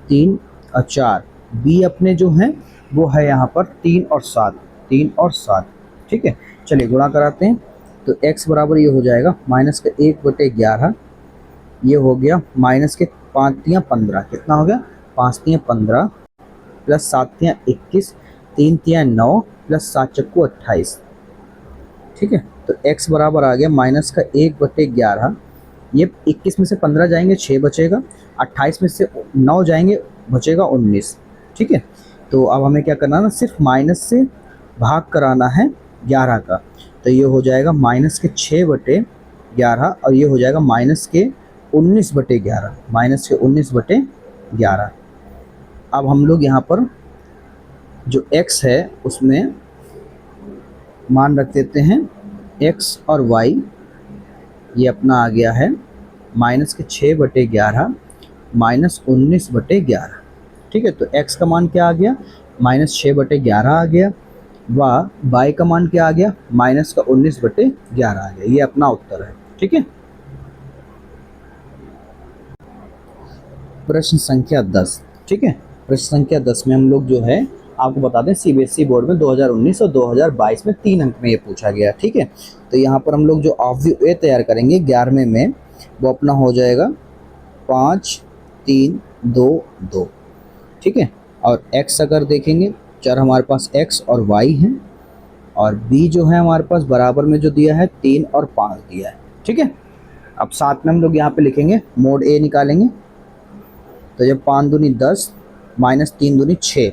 3 और 4। b अपने जो हैं वो है यहाँ पर 3 और 7, 3 और 7। ठीक है, चलिए गुणा कराते हैं, तो x बराबर ये हो जाएगा माइनस का 1/11, ये हो गया माइनस के 5 तियाँ 15, कितना हो गया? 5 तियाँ 15 प्लस 7 तियाँ 21, 3 तियाँ 9 प्लस 7 चक्कू 28। ठीक है, तो x बराबर आ गया माइनस का 1/11। ये 21 में से 15 जाएंगे 6 बचेगा, 28 में से 9 जाएंगे बचेगा 19। ठीक है, तो अब हमें क्या करना है ना, सिर्फ माइनस से भाग कराना है 11 का। तो ये हो जाएगा माइनस के 6/11 और ये हो जाएगा माइनस के 19/11, माइनस के 19/11। अब हम लोग यहाँ पर जो x है उसमें मान रख देते हैं x और y, ये अपना आ गया है माइनस के 6/11 माइनस 19/11। ठीक है, तो x का मान क्या आ गया, माइनस 6/11 आ गया, व y का मान क्या आ गया, माइनस का 19/11 आ गया। ये अपना उत्तर है। ठीक है, प्रश्न संख्या 10। ठीक है, प्रश्न संख्या 10 में हम लोग जो है आपको बता दें सीबीएसई बोर्ड में 2019 और 2022 में 3 अंक में ये पूछा गया। ठीक है, तो यहाँ पर हम लोग जो ऑफ व्यू ए तैयार करेंगे 11वें में, वो अपना हो जाएगा 5 3 2 2। ठीक है, और x अगर देखेंगे चर हमारे पास x और y हैं, और b जो है हमारे पास बराबर में जो दिया है 3 और 5 दिया है। ठीक है, अब साथ में हम लोग यहाँ पे लिखेंगे मोड a निकालेंगे। तो जब 5 दूनी 10 माइनस 3 दूनी 6,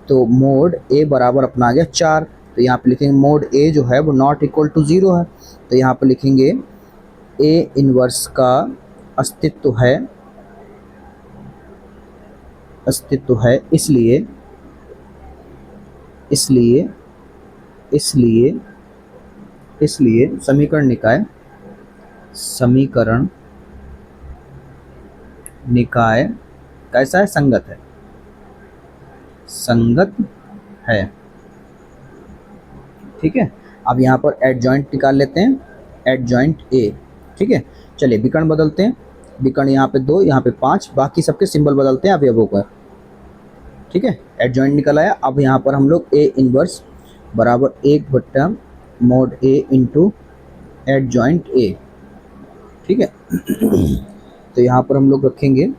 तो मोड a बराबर अपना आ गया 4। तो यहाँ पे लिखेंगे मोड a जो है वो नॉट इक्वल टू 0 है। तो यहाँ पे लिखेंगे a इनवर्स का अस्तित्व है, इसलिए समीकरण निकाय कैसा है, संगत है। ठीक है, अब यहाँ पर एडजॉइंट निकाल लेते हैं, एडजॉइंट ए। ठीक है, चलिए विकर्ण बदलते हैं, विकर्ण यहाँ पे 2 यहाँ पे 5, बाकी सबके सिंबल बदलते हैं अवयवों का। ठीक है, एडजॉइंट निकल आया। अब यहाँ पर हम लोग ए इनवर्स बराबर 1 mode A into adjoint A. ठीक है, तो यहाँ पर हम लोग रखेंगे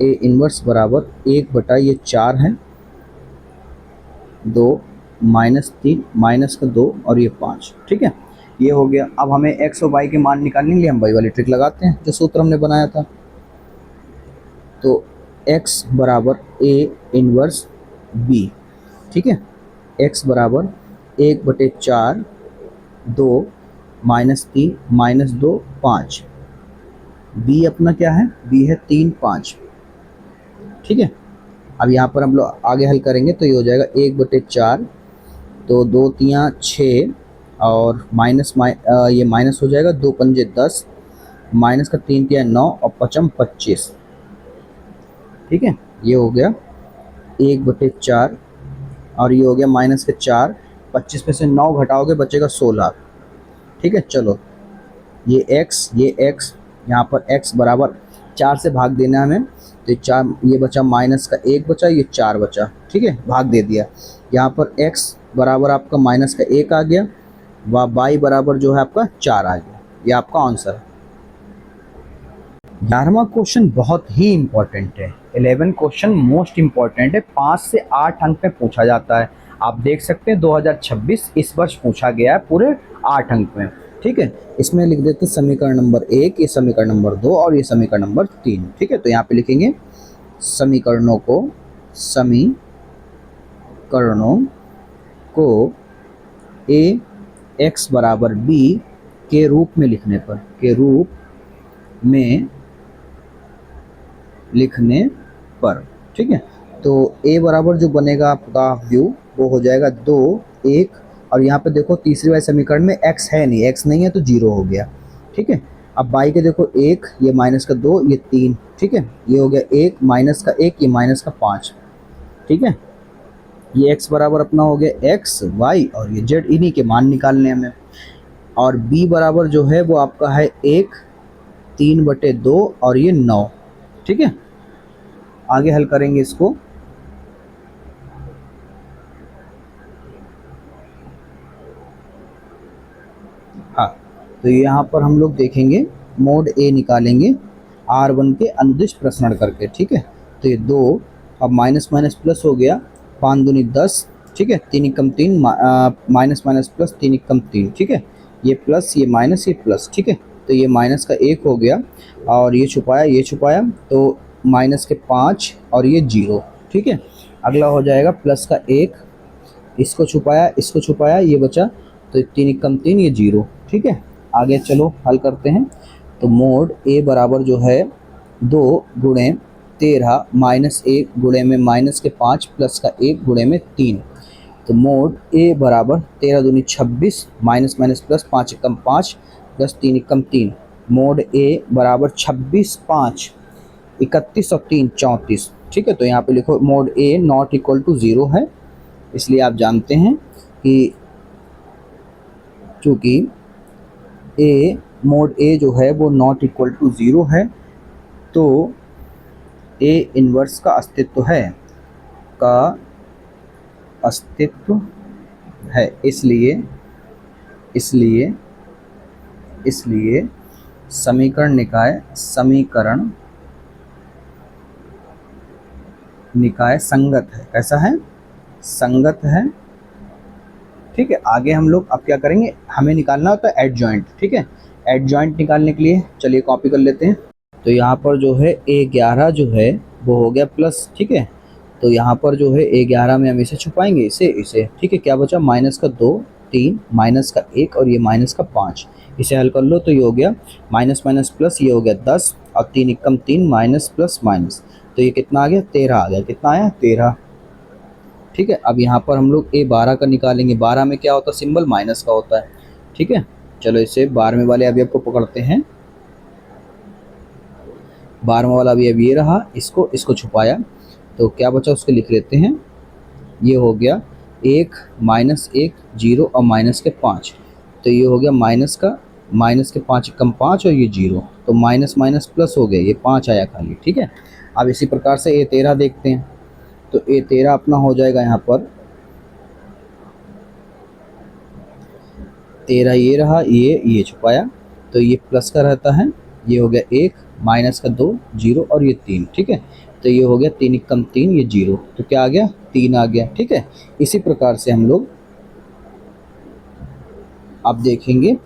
ए इनवर्स बराबर 1 ये 4 है, 2 माइनस 3 माइनस का 2 और ये 5। ठीक है, ये हो गया। अब हमें x और y के मान निकालने के लिए हम y वाली ट्रिक लगाते हैं जो सूत्र हमने बनाया था। तो x बराबर a इनवर्स b। ठीक है, x बराबर 1/4 2 माइनस 3 माइनस 2 5। b अपना क्या है, b है 3 5। ठीक है, अब यहाँ पर हम लोग आगे हल करेंगे तो ये हो जाएगा 1/4, तो 2 3 6 और ये माइनस हो जाएगा, 2 पंजे 10 माइनस का 3 3 9 और 5 25। ठीक है, ये हो गया 1/4 और ये हो गया माइनस के 4, 25 में से 9 घटाओगे बचेगा 16। ठीक है, चलो ये x यहाँ पर x बराबर 4 से भाग देना है हमें, तो 4 ये बचा, माइनस का 1 बचा, ये 4 बचा। ठीक है, भाग दे दिया। यहाँ पर x बराबर आपका माइनस का 1 आ गया, व y बराबर जो है आपका 4 आ गया। ये आपका आंसर है। 11वां क्वेश्चन बहुत ही इंपॉर्टेंट है, 11 क्वेश्चन मोस्ट इंपॉर्टेंट है, 5 से 8 अंक में पूछा जाता है। आप देख सकते हैं 2026 इस वर्ष पूछा गया है पूरे 8 अंक में। ठीक है, इसमें लिख देते हैं समीकरण नंबर 1, ये समीकरण नंबर 2 और ये समीकरण नंबर 3। ठीक है, तो यहाँ पे लिखेंगे समीकरणों को a x बराबर b के रूप में लिखने पर। ठीक है, तो a बराबर जो बनेगा आपका व्यू वो हो जाएगा 2 1, और यहाँ पे देखो तीसरी वाले समीकरण में x है नहीं, x नहीं है तो 0 हो गया। ठीक है, अब y के देखो 1, ये माइनस का 2, ये 3। ठीक है, ये हो गया 1 माइनस का 1, ये माइनस का 5। ठीक है, ये x बराबर अपना हो गया x y और ये z, इन्हीं के मान निकालने हमें। और b बराबर जो है वो आपका है 1 3/2 और ये 9। ठीक है, आगे हल करेंगे इसको। हाँ, तो यहाँ पर हम लोग देखेंगे मोड a निकालेंगे R1 के अनुदिश प्रसरण करके। ठीक है, तो ये 2, अब माइनस माइनस प्लस हो गया, 5 दूनी 10 ठीक है, 3 एकम 3 माइनस माइनस प्लस 3 एकम 3, ठीक है, ये प्लस ये माइनस ये प्लस, ठीक है, तो ये माइनस का 1 हो गया और ये छुपाया तो माइनस के 5 और ये 0, ठीक है। अगला हो जाएगा प्लस का 1, इसको छुपाया ये बचा, तो 3 एकम 3 ये 0, ठीक है। आगे चलो हल करते हैं। तो मोड ए बराबर जो है 2 गुणे 13 माइनस 1 गुणे में माइनस के 5 प्लस का 1 गुणे में 3। तो मोड ए बराबर 13 दूनी 26 माइनस माइनस प्लस 5 एकम 5 प्लस 3 एकम 3। मोड ए बराबर 26 5 31 और 3 34, ठीक है। तो यहाँ पे लिखो mod a not equal to 0 है, इसलिए आप जानते हैं कि चूँकि ए मोड ए जो है वो नॉट इक्वल टू 0 है, तो ए इन्वर्स का अस्तित्व है, इसलिए समीकरण निकाय संगत है। कैसा है? संगत है, ठीक है। आगे हम लोग अब क्या करेंगे, हमें निकालना होता है एडजॉइंट, ठीक है। एडजॉइंट निकालने के लिए चलिए कॉपी कर लेते हैं। तो यहाँ पर जो है A11 जो है वो हो गया प्लस, ठीक है। तो यहाँ पर जो है A11 में हम इसे छुपाएंगे, इसे, ठीक है। क्या बचा? माइनस का 2 3 माइनस का 1 और ये माइनस का 5। इसे हल कर लो तो ये हो गया माइनस माइनस प्लस, ये हो गया 10 और 3 एकम 3 माइनस प्लस माइनस, तो ये कितना आ गया? 13 आ गया। कितना आया? 13, ठीक है। अब यहाँ पर हम लोग A12 का निकालेंगे। 12 में क्या होता है? सिंबल माइनस का होता है, ठीक है। चलो इसे 12वें वाले अभी आपको पकड़ते हैं। 12वां वाला अभी ये रहा, इसको छुपाया, तो क्या बचा उसको लिख लेते हैं। ये हो गया 1 माइनस 1 0 और माइनस के 5, तो ये हो गया माइनस के 5 एकम 5 और ये 0, तो माइनस माइनस प्लस हो गया, ये 5 आया खाली, ठीक है। अब इसी प्रकार से A13 देखते हैं। तो A13 अपना हो जाएगा यहाँ पर 13, ये रहा, ये छुपाया, तो ये प्लस का रहता है, ये हो गया 1 माइनस का 2 0 और ये 3, ठीक है। तो ये हो गया 3 एकम 3 ये 0, तो क्या आ गया? 3 आ गया, ठीक है। इसी प्रकार से हम लोग अब देखेंगे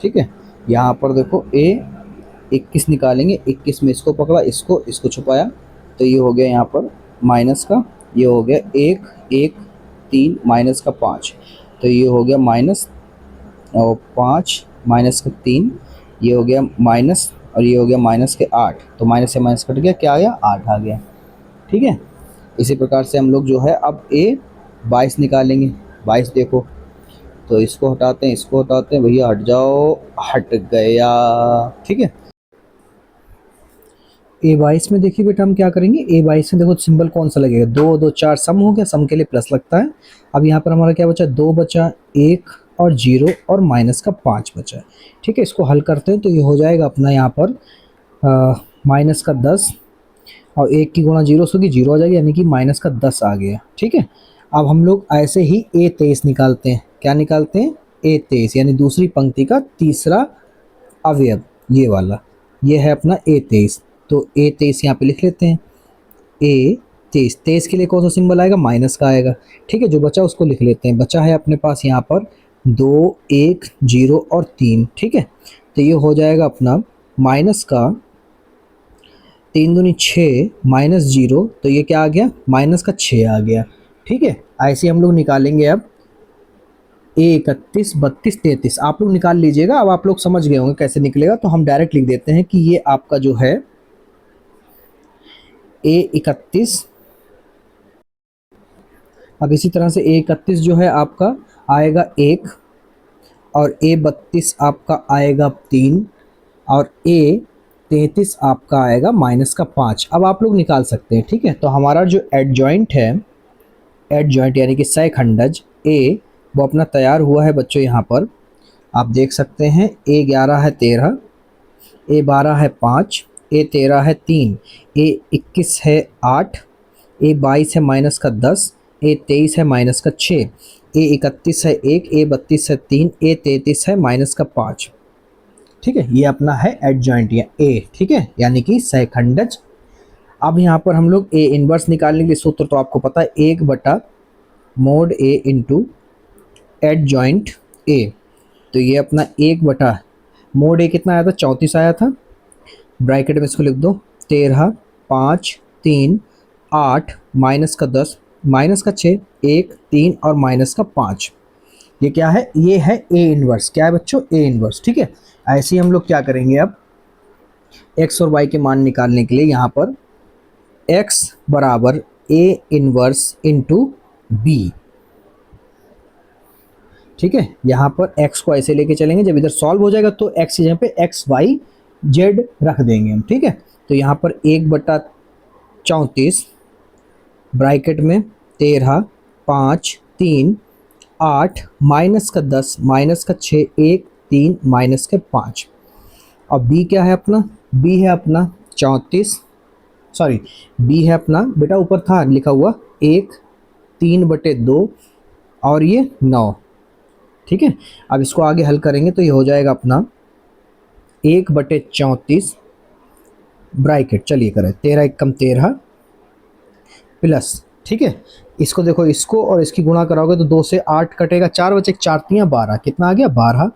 ठीक है। यहाँ पर देखो A21 निकालेंगे, 21 में इसको पकड़ा, इसको छुपाया, तो ये हो गया यहाँ पर माइनस का, ये हो गया 1 1 3 माइनस का 5, तो ये हो गया माइनस और 5 माइनस का 3, ये हो गया माइनस और ये हो गया माइनस के 8, तो माइनस से माइनस कट गया, क्या आ गया? 8 आ गया, ठीक है। इसी प्रकार से हम लोग जो है अब A22 निकालेंगे। 22 देखो, तो इसको हटाते हैं, भैया हट जाओ, हट गया, ठीक है। A22 में देखिए बेटा हम क्या करेंगे, A22 में देखो सिंबल कौन सा लगेगा? 2 2 4 सम हो गया, सम के लिए प्लस लगता है। अब यहाँ पर हमारा क्या बचा? 2 बचा, 1 और 0 और माइनस का 5 बचा, ठीक है। इसको हल करते हैं तो ये हो जाएगा अपना यहाँ पर माइनस का 10 और 1 की गुणा 0 से होगी, 0 आ जाएगी, यानी कि माइनस का 10 आ गया, ठीक है। अब हम लोग ऐसे ही A23 निकालते हैं। क्या निकालते हैं? A23, यानी दूसरी पंक्ति का तीसरा अवयव, ये वाला, ये है अपना A23। तो A23 यहाँ पे लिख लेते हैं। A23, 23 के लिए कौन सा सिंबल आएगा? माइनस का आएगा, ठीक है। जो बचा उसको लिख लेते हैं। बचा है अपने पास यहाँ पर 2 1 0 और 3, ठीक है। तो ये हो जाएगा अपना माइनस का 3 दूनी 6 माइनस 0, तो ये क्या आ गया? माइनस का 6 आ गया, ठीक है। ऐसे हम लोग निकालेंगे अब A31 32 33, आप लोग निकाल लीजिएगा। अब आप लोग समझ गए होंगे कैसे निकलेगा, तो हम डायरेक्ट लिख देते हैं कि ये आपका जो है A31। अब इसी तरह से A31 जो है आपका आएगा 1 और A32 आपका आएगा 3 और A33 आपका आएगा माइनस का 5। अब आप लोग निकाल सकते हैं, ठीक है। तो हमारा जो एडजॉइंट है, एडजॉइंट यानी कि सहखंडज A, वो अपना तैयार हुआ है बच्चों। यहाँ पर आप देख सकते हैं A11 है 13, A12 है 5, A13 है 3, A21 है 8, A22 है माइनस का 10, A23 है माइनस का 6, A31 है 1, A32 है 3, A33 है माइनस का 5, ठीक है, ये अपना है एडजॉइंट या ए, ठीक है, यानी कि सहखंडज। अब यहाँ पर हम लोग ए इनवर्स निकालने के लिए सूत्र तो आपको पता है, 1/mod A into adjoint A. तो ये अपना 1/mod ए कितना आया था, 34 आया था। ब्रैकेट में इसको लिख दो, 13, 5, 3, 8, माइनस का 10, माइनस का 6, 1, 3 और माइनस का 5। ये क्या है, ये है ए इनवर्स। क्या है बच्चों, ए इनवर्स, ठीक है। ऐसे ही हम लोग क्या करेंगे, अब एक्स और वाई के मान निकालने के लिए यहाँ पर x बराबर ए इनवर्स इंटू बी, ठीक है। यहाँ पर x को ऐसे लेके चलेंगे, जब इधर सॉल्व हो जाएगा तो x की जगह पे एक्स वाई जेड रख देंगे हम, ठीक है। तो यहाँ पर 1/34 ब्रैकेट में 13, 5, 3, 8, माइनस का 10, माइनस का 6, 1, 3, माइनस के 5। अब b क्या है अपना, b है अपना 34, सॉरी b है अपना, बेटा ऊपर था लिखा हुआ 1, 3/2 और ये 9, ठीक है। अब इसको आगे हल करेंगे तो ये हो जाएगा अपना 1/34 ब्रैकेट, चलिए करें 13 एकम 13 प्लस, ठीक है। इसको देखो, इसको और इसकी गुणा कराओगे तो 2 से 8 कटेगा, 4 बचे 4 3 12, कितना आ गया 12,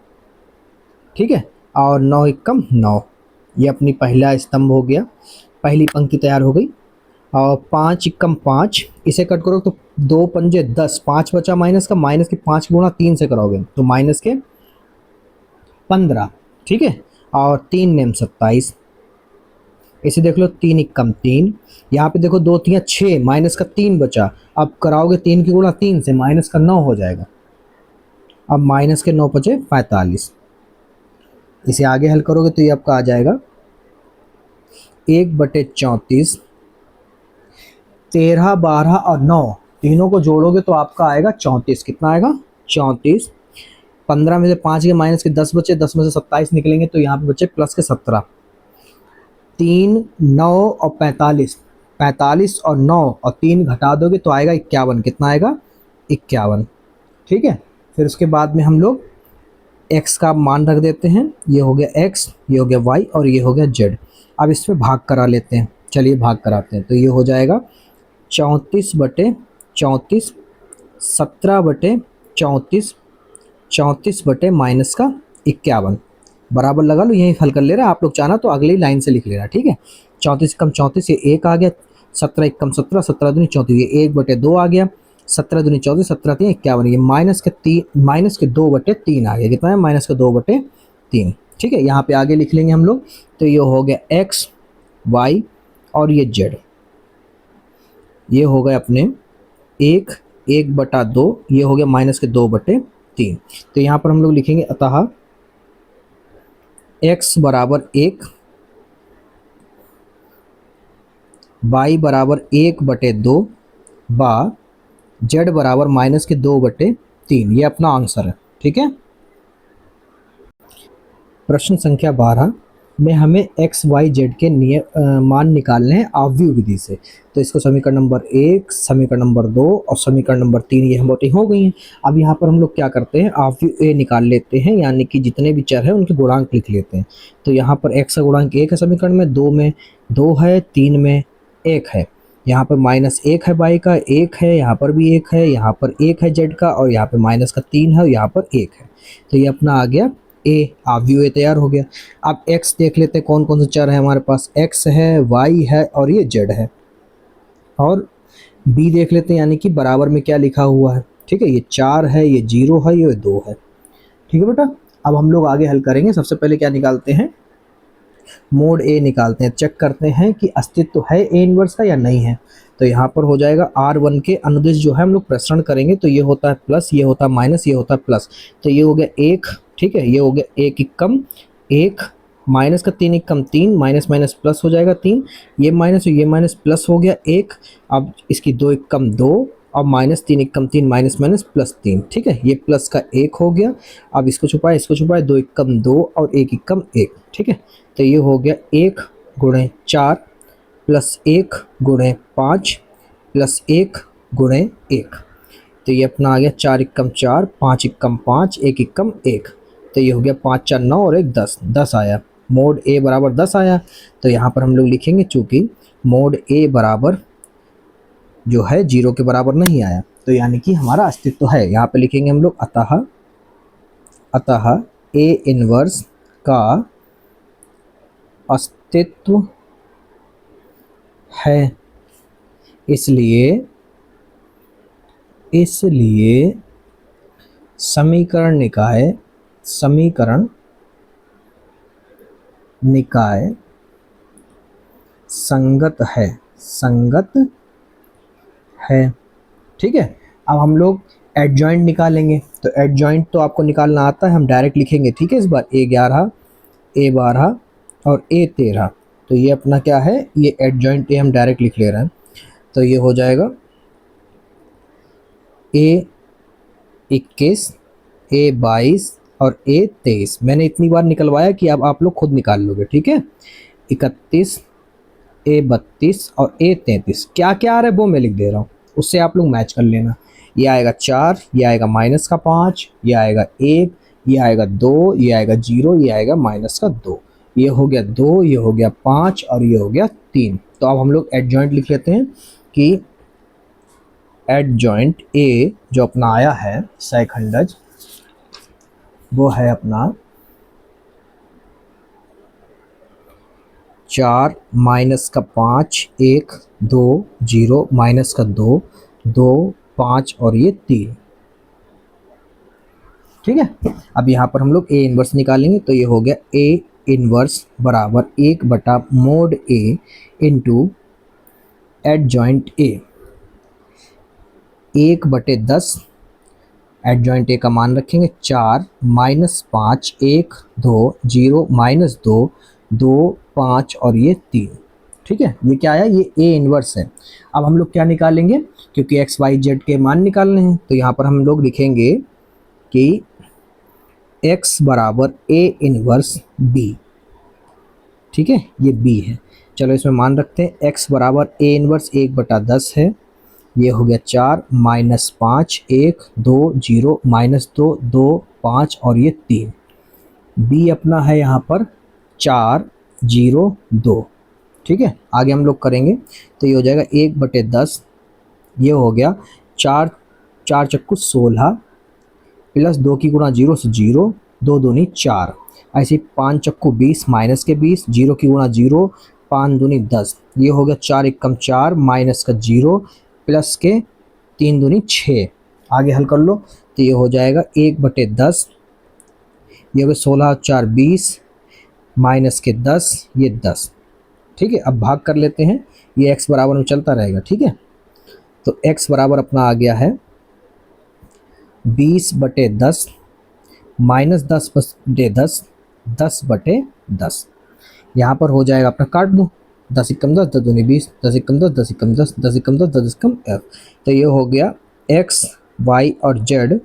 ठीक है। और 9 एकम 9, ये अपनी पहला स्तंभ हो गया, पहली पंक्ति तैयार हो गई। और 5 एकम 5, इसे कट करो तो 2 पंजे 10, 5 बचा माइनस का, माइनस के 5 गुणा 3 से करोगे तो माइनस के 15, ठीक है। और 3 नेम 27, इसे देख लो 3 एकम 3, यहाँ पे देखो 2 3 6, माइनस का 3 बचा, अब कराओगे 3 की गुणा 3 से, माइनस का 9 हो जाएगा। अब माइनस के 9 बचे 45, इसे आगे हल करोगे तो ये आपका आ जाएगा 1/34, 13, 12 और 9 तीनों को जोड़ोगे तो आपका आएगा 34, कितना आएगा 34। 15 में से 5 के माइनस के 10 बचे, 10 में से 27 निकलेंगे तो यहाँ पे बचे प्लस के 17, 3, 9 और 45, 45 और 9 और 3 घटा दोगे तो आएगा 51, कितना आएगा 51, ठीक है। फिर उसके बाद में हम लोग x का मान रख देते हैं, ये हो गया x, ये हो गया y और ये हो गया z। अब इसमें भाग करा लेते हैं, चलिए भाग कराते हैं। तो ये हो जाएगा 34/34, 17/34, 34 बटे माइनस का 51, बराबर लगा लो, यही हल कर ले रहा है। आप लोग चाहना तो अगली लाइन से लिख लेना, ठीक है। 34 एकम 34, ये 1 आ गया, 17 एकम 17, 17 दूनी 34, ये 1/2 आ गया, 17 दूनी 34, 17 3 51, ये माइनस के 2/3 आ गया, कितना है माइनस के 2/3, ठीक है। यहाँ पे आगे लिख लेंगे हम लोग, तो ये हो गया x, y और ये z, ये हो गए अपने 1/2, ये हो गया माइनस के 2/3। तो यहाँ पर हम लोग लिखेंगे अतः x बराबर 1, y बराबर 1/2 बा z बराबर माइनस के 2/3, ये अपना आंसर है, ठीक है। प्रश्न संख्या 12 में हमें x, y, z के मान निकालने हैं आव्यूह विधि से। तो इसको समीकरण नंबर 1, समीकरण नंबर 2 और समीकरण नंबर 3 ये हमारी हो गई हैं। अब यहाँ पर हम लोग क्या करते हैं, आव्यूह a निकाल लेते हैं, यानी कि जितने भी चर हैं उनके गुणांक लिख लेते हैं। तो यहाँ पर x का गुणांक 1 है समीकरण में, 2 में 2 है, 3 में 1 है, यहाँ पर -1 है y का, 1 है, यहाँ पर भी 1 है, यहाँ पर 1 है z का, और यहाँ पे माइनस का 3 है और यहाँ पर 1 है। तो ये अपना आ गया a, आव्यूह a तैयार हो गया। अब x देख लेते हैं कौन कौन से चर है हमारे पास, x है, y है और ये z है। और b देख लेते हैं, यानी कि बराबर में क्या लिखा हुआ है, ठीक है, ये 4 है, ये 0 है, ये 2 है, ठीक है बेटा। अब हम लोग आगे हल करेंगे। सबसे पहले क्या निकालते हैं, मोड ए निकालते हैं, चेक करते हैं कि अस्तित्व है ए इनवर्स का या नहीं है। तो यहाँ पर हो जाएगा R1 के अनुदिश जो है हम लोग प्रसरण करेंगे, तो ये होता है प्लस, ये होता है माइनस, ये होता है प्लस। तो ये हो गया 1, ठीक है, ये हो गया 1 एकम 1, माइनस का 3 एकम 3, माइनस माइनस प्लस हो जाएगा 3, ये माइनस प्लस हो गया 1। अब इसकी 2 एकम 2 और माइनस 3 एकम 3, माइनस माइनस प्लस 3, ठीक है, ये प्लस का 1 हो गया। अब इसको छुपाए 2 एकम 2 और 1 एकम 1, ठीक है। तो ये हो गया 1 गुणे 4 प्लस 1 गुणे 5 प्लस 1 गुणे 1। तो ये अपना आ गया 4 एकम 4, 5 एकम 5, 1 एकम 1। तो ये हो गया 5 4 9 और एक 10, 10 आया। मोड ए बराबर 10 आया। तो यहाँ पर हम लोग लिखेंगे चूँकि मोड ए बराबर जो है 0 के बराबर नहीं आया, तो यानी कि हमारा अस्तित्व है। यहाँ पे लिखेंगे हम लोग अतः ए इनवर्स का अस्तित्व है। इसलिए समीकरण निकाय संगत है। ठीक है। अब हम लोग एडजॉइंट निकालेंगे। तो एडजॉइंट तो आपको निकालना आता है, हम डायरेक्ट लिखेंगे। ठीक है। इस बार A11 A12 और A13, तो ये अपना क्या है, ये एडजॉइंट ए हम डायरेक्ट लिख ले रहे हैं। तो ये हो जाएगा A21 A22 और A23। मैंने इतनी बार निकलवाया कि अब आप लोग खुद निकाल लोगे। ठीक है। 31 A32 और A33 क्या क्या आ रहा है वो मैं लिख दे रहा हूँ, उससे आप लोग मैच कर लेना। ये आएगा 4, ये आएगा -5, ये आएगा 1, ये आएगा 2, ये आएगा 0, ये आएगा -2। ये हो गया 2, ये हो गया 5 और ये हो गया 3। तो अब हम लोग एडजॉइंट लिख लेते हैं कि एडजॉइंट ए जो अपना आया है सहखंडज, वो है अपना 4 -5 1 2 0 -2 2 5 और ये 3। ठीक है। अब यहाँ पर हम लोग ए इनवर्स निकालेंगे। तो ये हो गया ए इनवर्स बराबर 1/mod A into adjoint A, 1/10। Adjoint A का मान रखेंगे 4 -5 1 2 0 -2 2 5 और ये 3। ठीक है। ये क्या आया, ये ए इनवर्स है। अब हम लोग क्या निकालेंगे, क्योंकि एक्स वाई जेड के मान निकालने हैं, तो यहाँ पर हम लोग लिखेंगे कि x बराबर ए इनवर्स बी। ठीक है। ये बी है। चलो इसमें मान रखते हैं x बराबर ए इनवर्स 1/10 है। ये हो गया 4 -5 1 2 0 -2 2 5 और ये 3। बी अपना है यहाँ पर 4 0 2। ठीक है। आगे हम लोग करेंगे तो ये हो जाएगा 1/10। ये हो गया 4 4 चक्कू 16 प्लस 2 की गुणा 0 से 0 2 दूनी 4। ऐसे 5 चक्कू 20 माइनस के 20 0 की गुणा 0 5 दूनी 10। ये हो गया 4 एकम 4 माइनस का 0 प्लस के 3 दूनी 6। आगे हल कर लो तो ये हो जाएगा 1/10। ये हो गया 16 4 20 माइनस के 10, ये 10। ठीक है। अब भाग कर लेते हैं, ये x बराबर में चलता रहेगा। ठीक है। तो x बराबर अपना आ गया है 20/10 माइनस 10/10 10/10। यहाँ पर हो जाएगा अपना, काट दो, 10 एकम 10 10 दूनी 20 10 एकम 10 10 एकम 10 10 एकम 10 10 एकम f। तो ये हो गया x y और z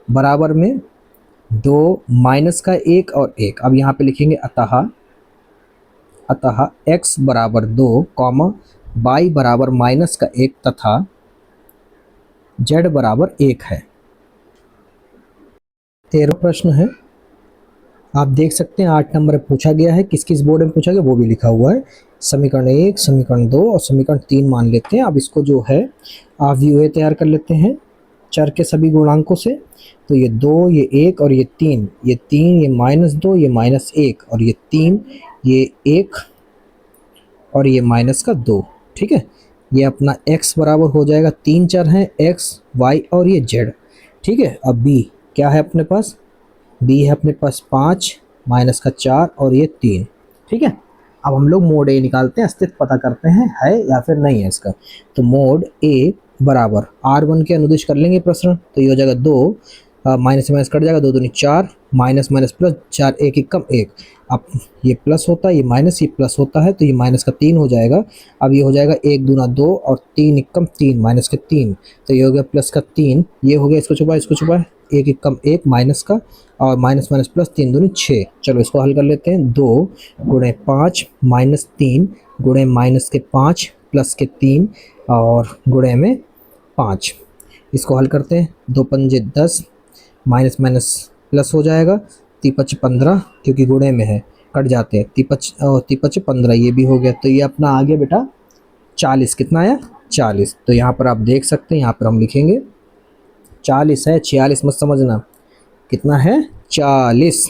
बराबर में 2 माइनस का 1 और 1। अब यहाँ पे लिखेंगे अतः x बराबर 2 कॉमा y बराबर -1 तथा z बराबर 1 है। 13 प्रश्न है, आप देख सकते हैं 8 नंबर पूछा गया है। किस किस बोर्ड में पूछा गया वो भी लिखा हुआ है। समीकरण 1 समीकरण 2 और समीकरण 3 मान लेते हैं। अब इसको जो है अवयव तैयार कर लेते हैं चर के सभी गुणांकों से। तो ये 2 ये 1 और ये 3, ये 3 ये -2 ये -1 और ये 3 ये 1 और ये -2। ठीक है। ये अपना x बराबर हो जाएगा, 3 चर हैं x y और ये z। ठीक है। अब b क्या है अपने पास, b है अपने पास 5 -4 और ये 3। ठीक है। अब हम लोग मोड ए निकालते हैं, अस्तित्व पता करते हैं है या फिर नहीं है इसका। तो मोड ए बराबर R1 के अनुदिश कर लेंगे प्रश्न। तो ये हो जाएगा 2 माइनस माइनस कट जाएगा, 2 दूनी 4 माइनस माइनस प्लस 4 1 एकम 1। अब ये प्लस होता है, ये माइनस, ये प्लस होता है, तो ये माइनस का 3 हो जाएगा। अब ये हो जाएगा 1 दूना 2 और 3 एकम 3 माइनस के 3। तो ये हो गया प्लस का 3। ये हो गया, इसको छुपा 1 एकम 1 माइनस का और माइनस माइनस प्लस 3 दूनी 6। चलो इसको हल कर लेते हैं। 2 गुणे 5 माइनस 3 गुणे माइनस के 5 प्लस के 3 और गुणे में 5। इसको हल करते हैं। 2 पंजे 10 माइनस माइनस प्लस हो जाएगा, तिपच 15 क्योंकि गुणे में है, कट जाते हैं, तिपच 15 ये भी हो गया। तो ये अपना आ गया बेटा 40। कितना आया 40। तो यहाँ पर आप देख सकते हैं, यहाँ पर हम लिखेंगे 40 है, 46 मत समझना, कितना है 40।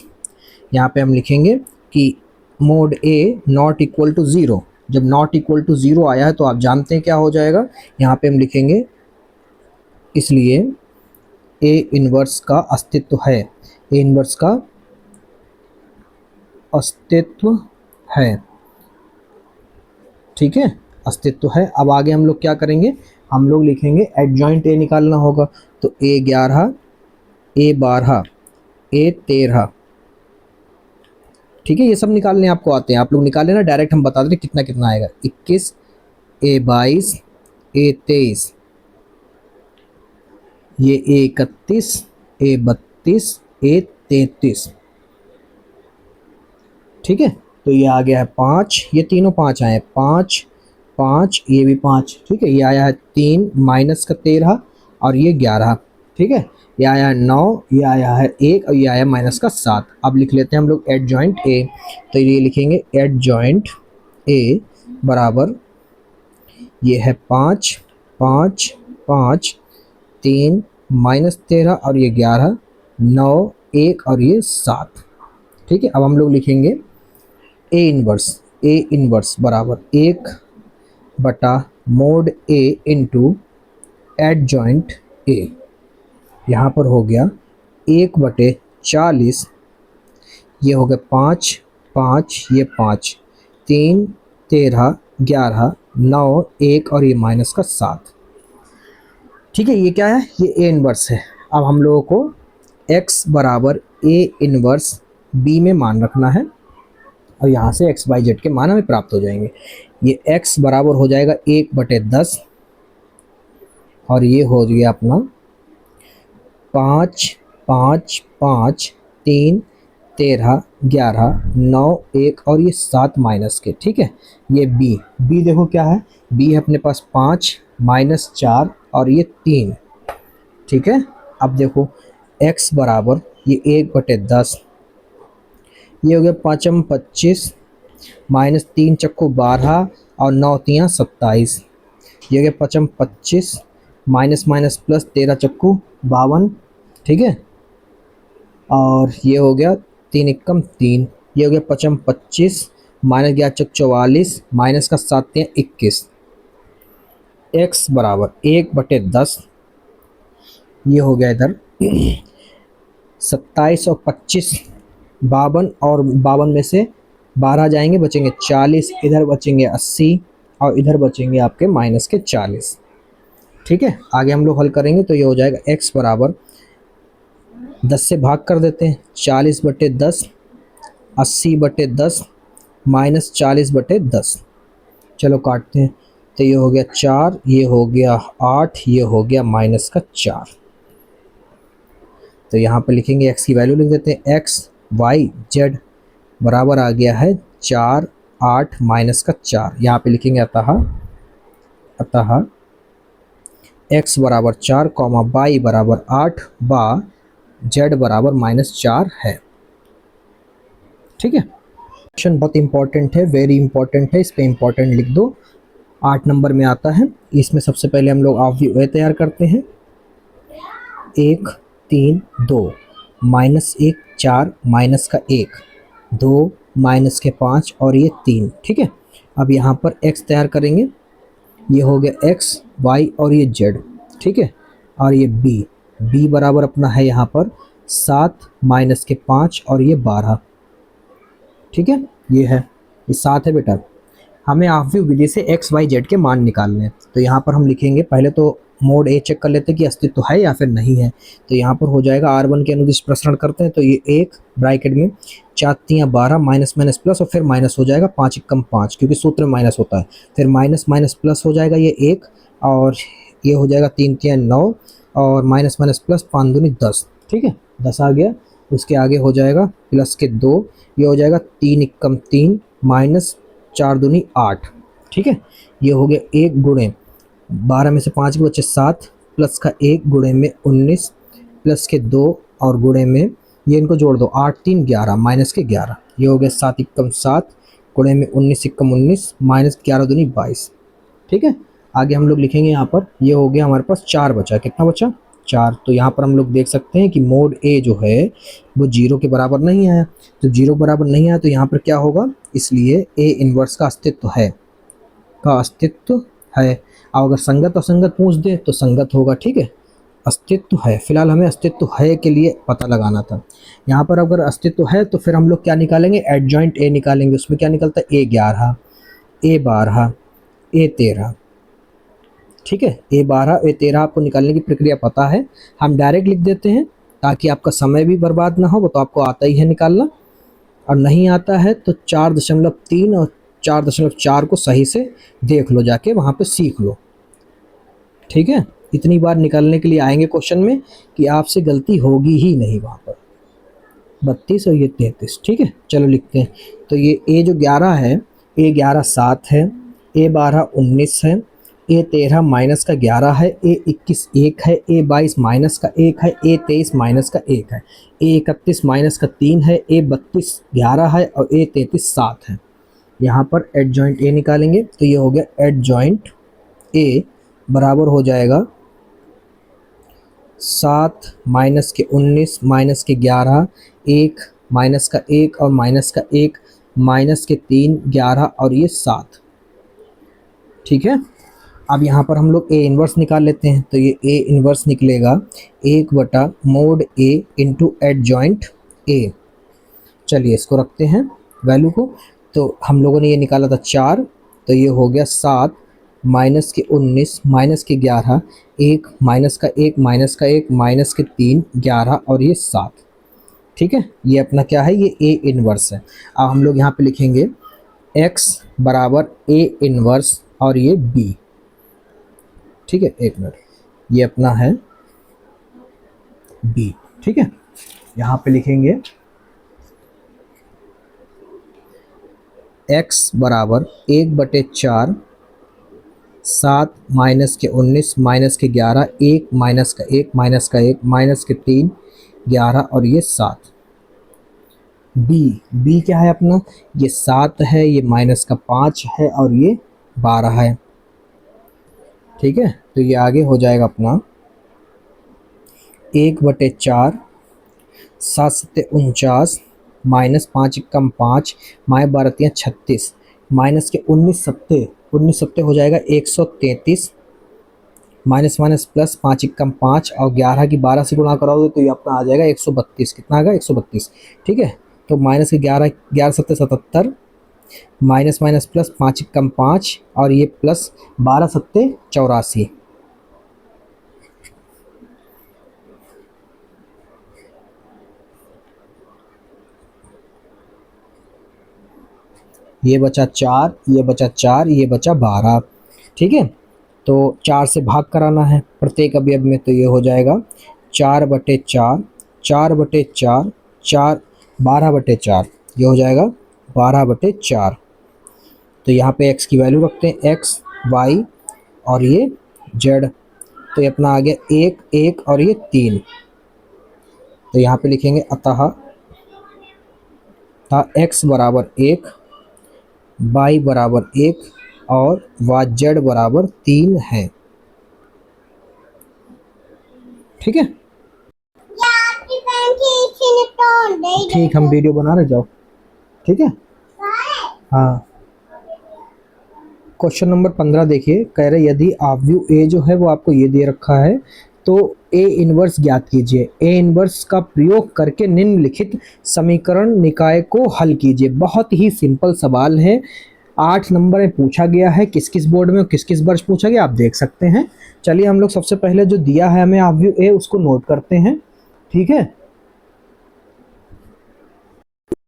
यहाँ पे हम लिखेंगे कि mod a not equal to zero. जब नॉट इक्वल टू ज़ीरो आया है तो आप जानते हैं क्या हो जाएगा, यहाँ पे हम लिखेंगे इसलिए ए इन्वर्स का अस्तित्व है, ए इन्वर्स का अस्तित्व है, ठीक है, अस्तित्व है। अब आगे हम लोग क्या करेंगे, हम लोग लिखेंगे एडजॉइंट ए निकालना होगा। तो ए 11, ए 12, ए 13, ठीक है, ये सब निकालने आपको आते हैं, आप लोग निकाल लेना, डायरेक्ट हम बता दें कितना कितना आएगा। 21, ए 22, ए 23, ये ए 31, ए 32, ए 33, ठीक है। तो ये आ गया है 5, ये तीनों 5 आए हैं, 5 5, ये भी 5, ठीक है। ये आया है 3 माइनस का 13 और ये 11, ठीक है। ये आया है 9, ये आया है 1 और ये आया माइनस का 7। अब लिख लेते हैं हम लोग एडजॉइंट ए। तो ये लिखेंगे एडजॉइंट ए बराबर, ये है 5 5 5, 3 माइनस 13 और ये 11, 9 1 और ये 7, ठीक है। अब हम लोग लिखेंगे ए इन्वर्स बराबर 1 बटा mode A into adjoint A. यहाँ पर हो गया 1/40, ये हो गया 5 5, ये 5, 3 13 11 9 1 और ये माइनस का 7, ठीक है। ये क्या है, ये ए इन्वर्स है। अब हम लोगों को x बराबर ए इन्वर्स b में मान रखना है और यहाँ से x y z के मान हमें प्राप्त हो जाएंगे। ये x बराबर हो जाएगा 1/10 और ये हो गया अपना 5 5 5, 3 13 11 9 1 और ये 7 माइनस के, ठीक है। ये b देखो क्या है, b है अपने पास 5 माइनस 4 और ये 3, ठीक है। अब देखो x बराबर ये 1/10, ये हो गया 5 25 माइनस 3 चक्कू 12 और 9 3 27, ये हो गया 5 25 माइनस माइनस प्लस 13 चक्कू 52, ठीक है। और ये हो गया 3 एकम 3, ये हो गया 5 25 माइनस 11 चक 44 माइनस का 7 3 21। x बराबर 1/10, ये हो गया इधर 27 और 25, 52 और 52 में से 12 जाएंगे, बचेंगे 40, इधर बचेंगे 80 और इधर बचेंगे आपके माइनस के 40, ठीक है। आगे हम लोग हल करेंगे तो ये हो जाएगा x बराबर 10 से भाग कर देते हैं, 40/10, 80/10 माइनस 40/10, चलो काटते हैं। तो ये हो गया 4, ये हो गया 8, ये हो गया माइनस का 4। तो यहाँ पर लिखेंगे x की वैल्यू लिख देते हैं, x y z बराबर आ गया है 4 8 माइनस का 4। यहाँ पे लिखेंगे अतः x बराबर 4 y बराबर 8 बा z बराबर -4 है, ठीक है। क्वेश्चन बहुत इंपॉर्टेंट है, वेरी इंपॉर्टेंट है, इस पे इंपॉर्टेंट लिख दो, 8 नंबर में आता है। इसमें सबसे पहले हम लोग ऑब्जेक्ट तैयार करते हैं, 1 3 2 -1 4 माइनस का 1 2 माइनस के 5 और ये 3, ठीक है। अब यहाँ पर x तैयार करेंगे, ये हो गया x y और ये z, ठीक है। और ये b बराबर अपना है यहाँ पर 7 माइनस के 5 और ये 12, ठीक है। ये है, ये 7 है बेटा। हमें ऑब्जेक्ट विधि से x y z के मान निकालने हैं। तो यहाँ पर हम लिखेंगे, पहले तो मोड ए चेक कर लेते हैं कि अस्तित्व है या फिर नहीं है। तो यहाँ पर हो जाएगा r1 के अनुदिश प्रसरण करते हैं, तो ये 1 ब्रैकेट में 4 3 12 माइनस माइनस प्लस और फिर माइनस हो जाएगा 5 एकम 5, क्योंकि सूत्र में माइनस होता है, फिर माइनस माइनस प्लस हो जाएगा ये 1 और ये हो जाएगा 3 3 9 और माइनस माइनस प्लस 5 दूनी 10, ठीक है, 10 आ गया। उसके आगे हो जाएगा प्लस के 2, ये हो जाएगा 3 एकम 3 माइनस 4 दूनी 8, ठीक है। ये हो गया 1 गुणे 12 में से 5 के बच्चे 7 प्लस का 1 गुणे में 19 प्लस के 2 और गुणे में ये इनको जोड़ दो, 8 3 11 माइनस के 11, ये हो गया 7 एकम 7 गुणे में 19 एकम 19 माइनस 11 दूनी 22। ठीक है, आगे हम लोग लिखेंगे यहाँ पर, ये हो गया हमारे पास 4 बचा, कितना बचा 4। तो यहाँ पर हम लोग देख सकते हैं कि मोड ए जो है वो 0 के बराबर नहीं आया। जब 0 बराबर नहीं आया तो यहाँ पर क्या होगा, इसलिए ए इन्वर्स का अस्तित्व है, और अगर संगत असंगत पूछ दे तो संगत होगा। ठीक है, अस्तित्व है, फिलहाल हमें अस्तित्व है के लिए पता लगाना था। यहाँ पर अगर अस्तित्व है तो फिर हम लोग क्या निकालेंगे, एडजॉइंट ए निकालेंगे। उसमें क्या निकलता है, A11 A12 A13। ठीक है, A12 A13 आपको निकालने की प्रक्रिया पता है, हम डायरेक्ट लिख देते हैं ताकि आपका समय भी बर्बाद ना हो। वो तो आपको आता ही है निकालना, और नहीं आता है तो 4.3 और 4.4 को सही से देख लो, जाके वहाँ पे सीख लो। ठीक है, इतनी बार निकालने के लिए आएंगे क्वेश्चन में कि आपसे गलती होगी ही नहीं वहाँ पर। 32 और ये 33। ठीक है, चलो लिखते हैं। तो ये ए जो 11 है, A11 7 है, A12 19 है, A13 माइनस का 11 है, A21 1 है, A22 माइनस का 1 है, A23 माइनस का 1 है, A31 माइनस का 3 है, A32 11 है और A33 7 है। यहाँ पर एडजॉइंट ए निकालेंगे तो ये हो गया एडजॉइंट ए बराबर हो जाएगा 7 माइनस के 19 माइनस के 11, 1 माइनस का 1 और माइनस का 1 माइनस के 3 11 और ये 7। ठीक है, अब यहाँ पर हम लोग ए इन्वर्स निकाल लेते हैं। तो ये ए इन्वर्स निकलेगा 1 mode A into adjoint A. चलिए इसको रखते हैं वैल्यू को। तो हम लोगों ने ये निकाला था 4, तो ये हो गया 7 माइनस के 19 माइनस के 11, 1 माइनस का 1 माइनस का 1 माइनस के 3 11 और ये 7। ठीक है, ये अपना क्या है, ये ए इन्वर्स है। अब हम लोग यहाँ पे लिखेंगे x बराबर ए इन्वर्स और ये b। ठीक है, एक मिनट, ये अपना है b। ठीक है, यहाँ पे लिखेंगे x बराबर 1/4 7 माइनस के 19 माइनस के 11, 1 माइनस का 1 माइनस का 1 माइनस के 3 11 और ये 7। b क्या है अपना, ये 7 है, ये माइनस का 5 है और ये 12 है। ठीक है, तो ये आगे हो जाएगा अपना 1/4 7 सत्ते 49 माइनस 5 एकम 5 माए 12 36 माइनस के 19 सत्ते हो जाएगा 133 माइनस माइनस प्लस 5 एकम 5 और 11 की 12 से गुणा कराओगे तो ये अपना आ जाएगा 132। कितना आएगा, 132। ठीक है, तो माइनस के 11 सत्ते 77 माइनस माइनस प्लस 5 एकम 5 और ये प्लस 12 सत्ते 84। ये बचा 4, ये बचा 4, ये बचा 12। ठीक है, तो 4 से भाग कराना है प्रत्येक अवयव में, तो ये हो जाएगा 4/4 4/4 4 12/4, ये हो जाएगा 12/4। तो यहाँ पे x की वैल्यू रखते हैं, x y और ये z। तो ये अपना आ गया 1 1 और ये 3। तो यहाँ पे लिखेंगे अतः x बराबर 1 y बराबर 1 और z बराबर 3 है। ठीक है, ठीक, हम वीडियो बना रहे, जाओ। ठीक है, हाँ। क्वेश्चन नंबर 15 देखिए, कह रहे यदि आव्यूह ए जो है वो आपको ये दे रखा है तो ए इन्वर्स ज्ञात कीजिए। ए इन्वर्स का प्रयोग करके निम्नलिखित समीकरण निकाय को हल कीजिए। बहुत ही सिंपल सवाल है, 8 नंबर में पूछा गया है। किस किस बोर्ड में किस किस वर्ष पूछा गया आप देख सकते हैं। चलिए हम लोग सबसे पहले जो दिया है हमें आव्यूह ए उसको नोट करते हैं। ठीक है,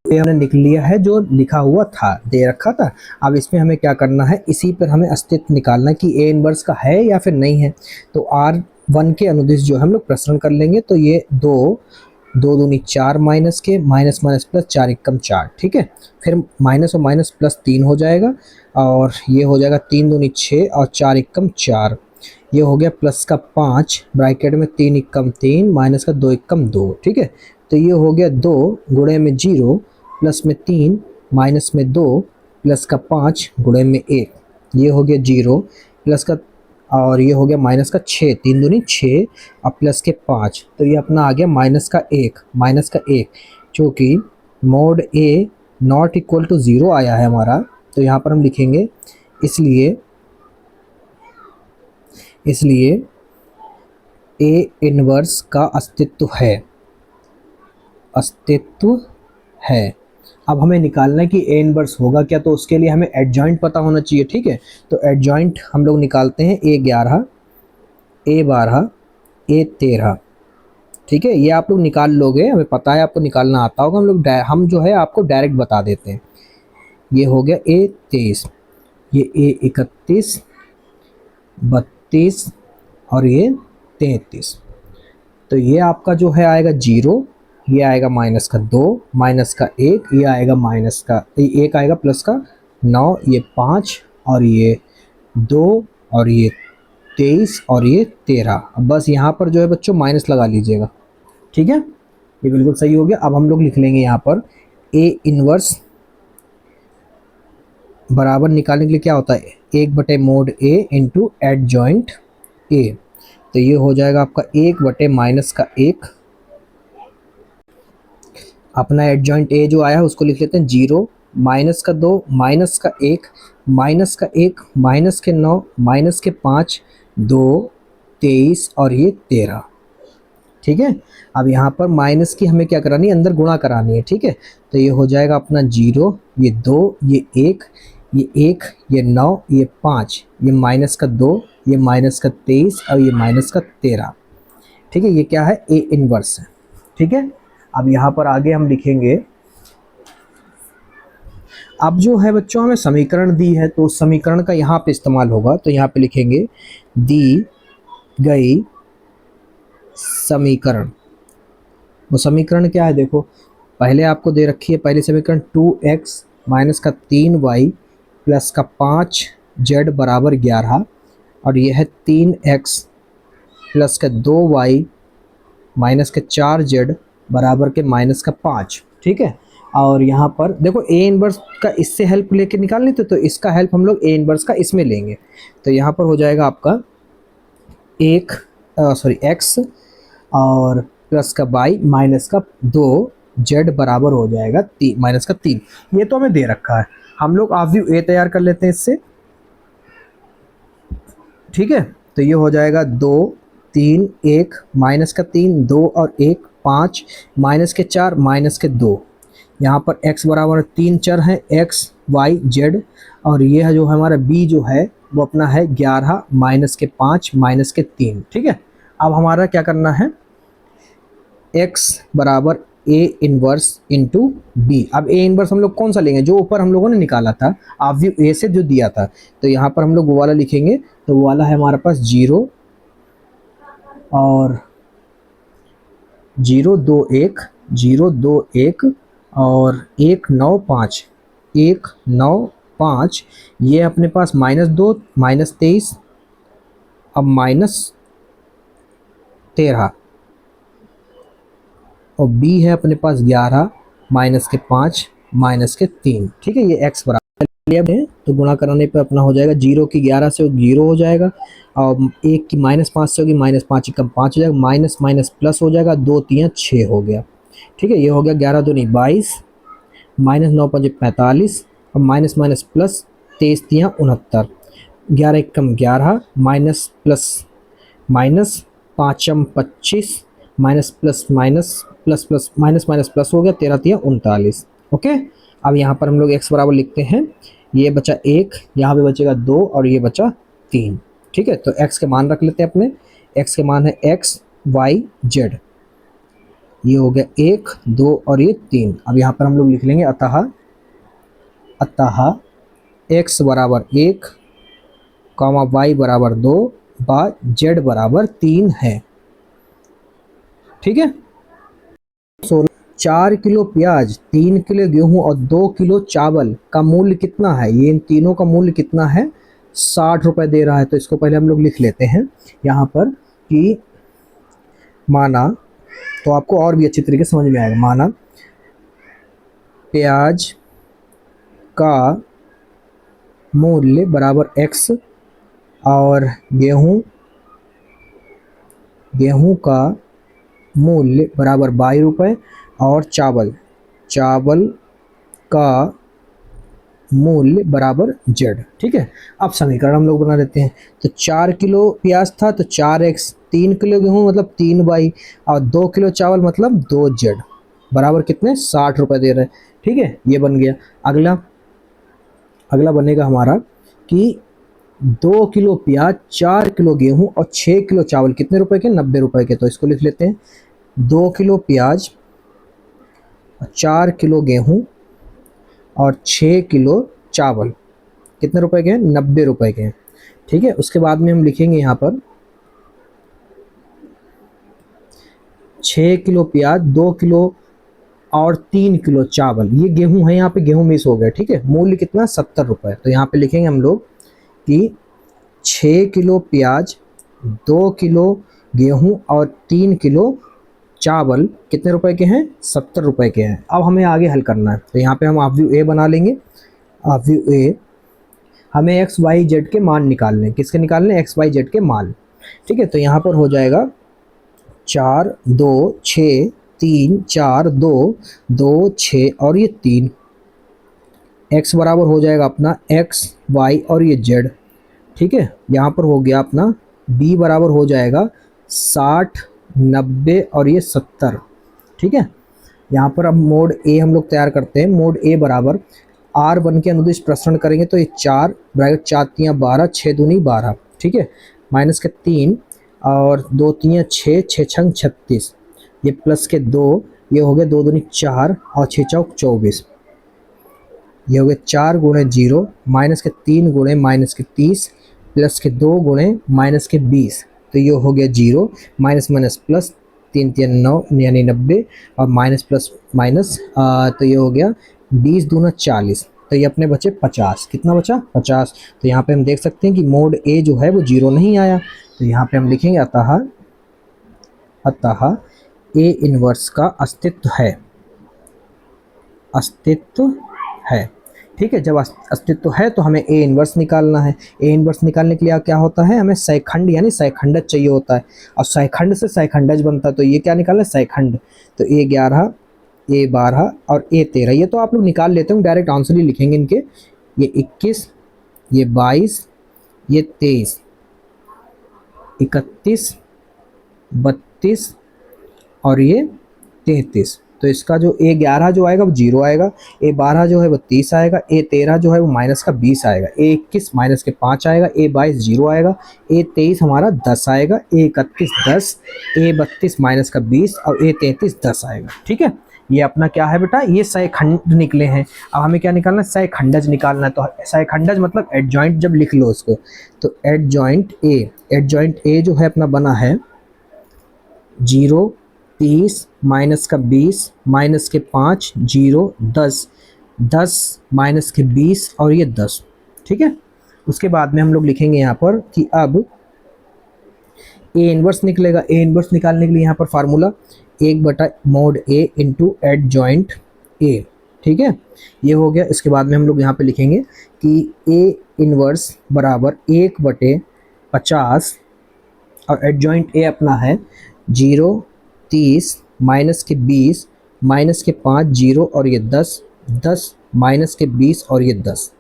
ये हमने लिख लिया है जो लिखा हुआ था, दे रखा था। अब इसमें हमें क्या करना है, इसी पर हमें अस्तित्व निकालना कि ए इन्वर्स का है या फिर नहीं है। तो R1 के अनुदिश जो हम लोग प्रश्न कर लेंगे। तो ये 2 दूनी 4 माइनस के माइनस माइनस प्लस 4 एकम 4। ठीक है, फिर माइनस और माइनस प्लस 3 हो जाएगा और ये हो जाएगा 3 दूनी 6 और 4 एकम 4। ये हो गया प्लस का 5 ब्रैकेट में 3 एकम 3 माइनस का 2 एकम 2। ठीक है, तो ये हो गया 2 गुणे में 0 प्लस में 3 माइनस में 2 प्लस का 5 गुणे में 1, ये हो गया 0 प्लस का, और ये हो गया माइनस का 6, 3 दूनी 6 और प्लस के 5, तो ये अपना आ गया माइनस का 1, क्योंकि mod a not equal to 0 आया है हमारा, तो यहाँ पर हम लिखेंगे इसलिए ए इनवर्स का अस्तित्व है। अब हमें निकालना है कि ए इनवर्स होगा क्या, तो उसके लिए हमें एडजॉइंट पता होना चाहिए, ठीक है। तो एडजॉइंट हम लोग निकालते हैं A11, A12, A13, ठीक है। ये आप लोग निकाल लोगे, हमें पता है आपको निकालना आता होगा, हम जो है आपको डायरेक्ट बता देते हैं। ये हो गया A23, ये A31, 32 और ये 33, तो ये आपका जो है आएगा 0, ये आएगा माइनस का 2, माइनस का 1, ये आएगा माइनस का 1 आएगा प्लस का 9, ये 5 और ये 2 और ये 23 और ये 13। अब बस यहाँ पर जो है बच्चों माइनस लगा लीजिएगा, ठीक है, ये बिल्कुल सही हो गया। अब हम लोग लिख लेंगे यहाँ पर ए इनवर्स बराबर निकालने के लिए क्या होता है 1 mode A into adjoint A, तो ये हो जाएगा आपका 1 माइनस का 1, अपना एडजॉइंट ए जो आया है उसको लिख लेते हैं 0, माइनस का 2, माइनस का 1, माइनस का 1, माइनस के 9, माइनस के 5, 2, 23 और ये 13, ठीक है। अब यहाँ पर माइनस की हमें क्या करानी है, अंदर गुणा करानी है, ठीक है। तो ये हो जाएगा अपना 0, ये 2, ये 1, ये 1, ये 9, ये 5, ये माइनस का 2, ये माइनस का 23 और ये माइनस का 13, ठीक है। ये क्या है, ए इनवर्स है, ठीक है। अब यहाँ पर आगे हम लिखेंगे, अब जो है बच्चों हमें समीकरण दी है तो उस समीकरण का यहाँ पे इस्तेमाल होगा, तो यहाँ पे लिखेंगे दी गई समीकरण। वो समीकरण क्या है, देखो पहले आपको दे रखी है पहली समीकरण 2x माइनस का 3y प्लस का 5z बराबर 11, और यह है 3x प्लस का 2y माइनस के 4z बराबर के माइनस का 5, ठीक है। और यहाँ पर देखो ए इनवर्स का इससे हेल्प लेके निकालनी तो इसका हेल्प हम लोग ए इनवर्स का इसमें लेंगे, तो यहाँ पर हो जाएगा आपका x और प्लस का y माइनस का 2z बराबर हो जाएगा माइनस का 3। ये तो हमें दे रखा है, हम लोग ऑब्वियस ए तैयार कर लेते हैं इससे, ठीक है। तो ये हो जाएगा 2, 3, 1, माइनस का 3, 2 और 1, 5, माइनस के 4, माइनस के 2, यहाँ पर x बराबर 3 चर हैं x, y, z, और ये है जो हमारा b जो है वो अपना है 11 माइनस के 5 माइनस के 3, ठीक है। अब हमारा क्या करना है, x बराबर a इनवर्स इंटू b। अब a इनवर्स हम लोग कौन सा लेंगे, जो ऊपर हम लोगों ने निकाला था ऑब्वियस a से जो दिया था, तो यहाँ पर हम लोग वो वाला लिखेंगे, तो वो वाला है हमारे पास 0 और 0, 2, 1, 0, 2, 1 और 1, 9, 5, 1, 9, 5, ये अपने पास -2 -23 अब -13, और b है अपने पास 11 माइनस के 5 माइनस के 3, ठीक है। ये x बराबर है तो गुणा कराने पे अपना हो जाएगा 0 की 11 से 0 हो जाएगा, और 1 की -5 से होगी, -5 कम 5 हो जाएगा, माइनस माइनस प्लस हो जाएगा, 2 3 6 हो गया, ठीक है। ये हो गया 11 दूनी 22, माइनस 9 5 45 और माइनस माइनस प्लस 23 3 69, 11 1 कम 11, minus plus minus 5 25, minus plus minus plus plus minus minus plus हो गया, 13 3 39, ओके। अब यहाँ पर हम लोग x बराबर लिखते हैं, ये बचा 1, यहाँ पे बचेगा 2 और ये बचा 3, ठीक है। तो x के मान रख लेते हैं अपने, x के मान है x, y, z, ये हो गया 1, 2 और ये 3। अब यहाँ पर हम लोग लिख लेंगे अतः x बराबर 1, y बराबर 2 बा z बराबर 3 है, ठीक है। 4 किलो प्याज, 3 किलो गेहूं और 2 किलो चावल का मूल्य कितना है, ये इन तीनों का मूल्य कितना है, 60 रुपये दे रहा है। तो इसको पहले हम लोग लिख लेते हैं यहाँ पर कि माना तो आपको और भी अच्छी तरीके से समझ में आएगा। माना प्याज का मूल्य बराबर x और गेहूं का मूल्य बराबर 22 रुपये और चावल का मूल्य बराबर z। ठीक है, अब समीकरण हम लोग बना देते हैं। तो 4 किलो प्याज था तो 4x, 3 किलो गेहूं मतलब 3y और 2 किलो चावल मतलब 2z बराबर कितने 60 रुपये दे रहे हैं। ठीक है, ये बन गया। अगला बनेगा हमारा कि 2 किलो प्याज, 4 किलो गेहूं और 6 किलो चावल कितने रुपए के 90 रुपए के। तो इसको लिख लेते हैं 2 किलो प्याज, 4 किलो गेहूं और 6 किलो चावल कितने रुपए के हैं 90 रुपए के हैं। ठीक है, उसके बाद में हम लिखेंगे यहाँ पर 6 किलो प्याज, 2 किलो और 3 किलो चावल, ये गेहूं है, यहाँ पे गेहूं मिस हो गया। ठीक है, मूल्य कितना 70 रुपये। तो यहाँ पे लिखेंगे हम लोग कि 6 किलो प्याज, 2 किलो गेहूं और 3 किलो चावल कितने रुपए के हैं 70 रुपए के हैं। अब हमें आगे हल करना है। तो यहाँ पे हम हाफ व्यू ए बना लेंगे। हाफ व्यू ए, हमें एक्स वाई जेड के मान निकालने, किसके निकालने एक्स वाई जेड के मान। ठीक है, तो यहाँ पर हो जाएगा 4 2 6 3 4 2 2 6 और ये 3, x बराबर हो जाएगा अपना x y और ये z। ठीक है, यहाँ पर हो गया अपना b बराबर हो जाएगा 60 90 और ये 70। ठीक है, यहाँ पर अब मोड ए हम लोग तैयार करते हैं। मोड ए बराबर R1 के अनुदिश प्रसरण करेंगे तो ये 4 ब्रैकेट 4 3 12 6 दूनी 12। ठीक है, माइनस के 3 और 2 3 6 6 छंग 36, ये प्लस के 2, ये हो गया 2 दूनी 4 और 6 चौक 24, ये हो गया 4 गुणे 0 माइनस के 3 गुणे माइनस के 30 प्लस के 2 गुणे माइनस के 20, तो ये हो गया 0 माइनस माइनस प्लस 3 3 9 यानी 90 और माइनस प्लस माइनस, तो ये हो गया 20 दूना 40, तो ये अपने बचे 50। कितना बचा 50। तो यहाँ पे हम देख सकते हैं कि मोड ए जो है वो 0 नहीं आया। तो यहाँ पे हम लिखेंगे अतः ए इनवर्स का अस्तित्व है। ठीक है, जब अस्तित्व है तो हमें ए इनवर्स निकालना है। ए इनवर्स निकालने के लिए क्या होता है, हमें सहखंड यानी सहखंडज चाहिए होता है और सहखंड से सहखंडज बनता है। तो ये क्या निकालना है सहखंड। तो A11 A12 और A13, ये तो आप लोग निकाल लेते हो, डायरेक्ट आंसर ही लिखेंगे इनके। ये 21 ये 22 ये 23 31 32 और ये 33। तो इसका जो A11 जो आएगा वो 0 आएगा, A12 जो है वो 30 आएगा, A13 जो है वो माइनस का 20 आएगा, A21 माइनस के 5 आएगा, A22 0 आएगा, A23 हमारा 10 आएगा, A31 10, A32 माइनस का 20 और A33 10 आएगा। ठीक है, ये अपना क्या है बेटा, ये सहखंड निकले हैं। अब हमें क्या निकालना है, सहखंडज निकालना है। तो सहखंडज मतलब एडजॉइंट, जब लिख लो उसको तो एडजॉइंट ए जो है अपना बना है 0 30 माइनस का 20 माइनस के 5 0 10 10 माइनस के 20 और ये 10। ठीक है, उसके बाद में हम लोग लिखेंगे यहाँ पर कि अब ए इनवर्स निकलेगा। ए इनवर्स निकालने के लिए यहाँ पर formula 1/mod A into adjoint A. ठीक है, ये हो गया। इसके बाद में हम लोग यहाँ पे लिखेंगे कि ए इनवर्स बराबर 1/50 और एडजॉइंट ए अपना है 0 30 माइनस के 20 माइनस के 5 0 और ये 10 10 माइनस के 20 और ये 10।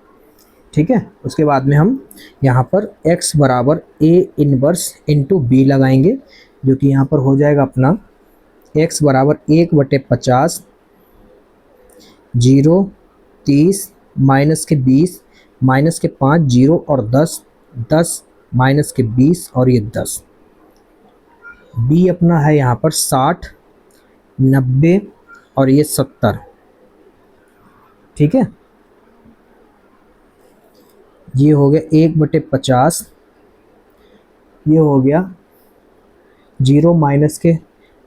ठीक है, उसके बाद में हम यहाँ पर x बराबर a इनवर्स इंटू बी लगाएंगे, जो कि यहाँ पर हो जाएगा अपना x बराबर 1/50 0 30 माइनस के 20 माइनस के 5 0 और 10 10 माइनस के 20 और ये 10। b अपना है यहाँ पर 60 90 और ये 70। ठीक है, ये हो गया 1/50, ये हो गया 0 माइनस के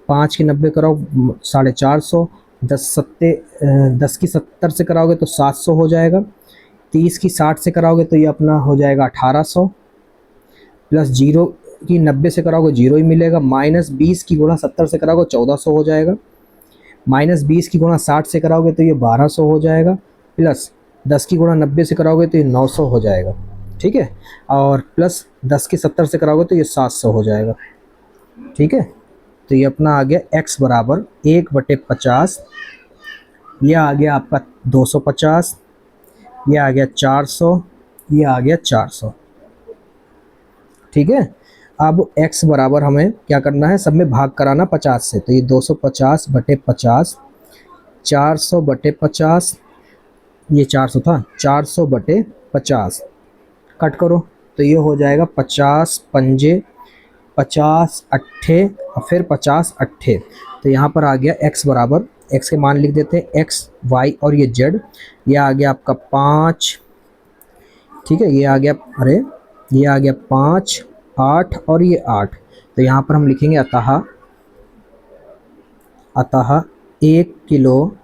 5 के 90 कराओ 450, 10 की 70 से कराओगे तो 700 हो जाएगा, 30 की 60 से कराओगे तो ये अपना हो जाएगा 1800 प्लस 0 की 90 से कराओगे 0 ही मिलेगा। -20 की गुणा 70 से कराओगे 1400 हो जाएगा। -20 की गुणा 60 से कराओगे तो ये 1200 हो जाएगा। प्लस 10 की गुणा 90 से कराओगे तो ये 900 हो जाएगा, ठीक है। और प्लस 10 की 70 से कराओगे तो ये 700 हो जाएगा, ठीक है। तो ये अपना आ गया x बराबर 1/50, ये आ गया आपका 250, ये आ गया 400, ये आ गया 400, ठीक है। अब x बराबर हमें क्या करना है, सब में भाग कराना 50 से, तो ये 250/50, 400/50, ये 400 था, 400/50 कट करो तो ये हो जाएगा 50 पंजे 50 अट्ठे और फिर 50 अट्ठे। तो यहाँ पर आ गया x बराबर, x के मान लिख देते हैं, x y और ये z, ये आ गया आपका 5, ठीक है। ये आ गया, अरे ये आ गया 5 8 और ये 8। तो यहाँ पर हम लिखेंगे अतः 1 किलो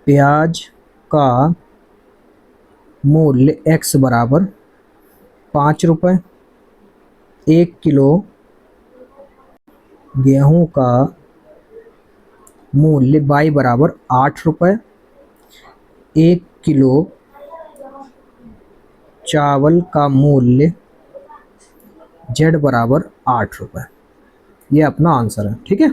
प्याज का मूल्य x बराबर 5 रुपये, 1 किलो गेहूं का मूल्य y बराबर 8 रुपये, 1 किलो चावल का मूल्य z बराबर 8 रुपये। ये अपना आंसर है, ठीक है।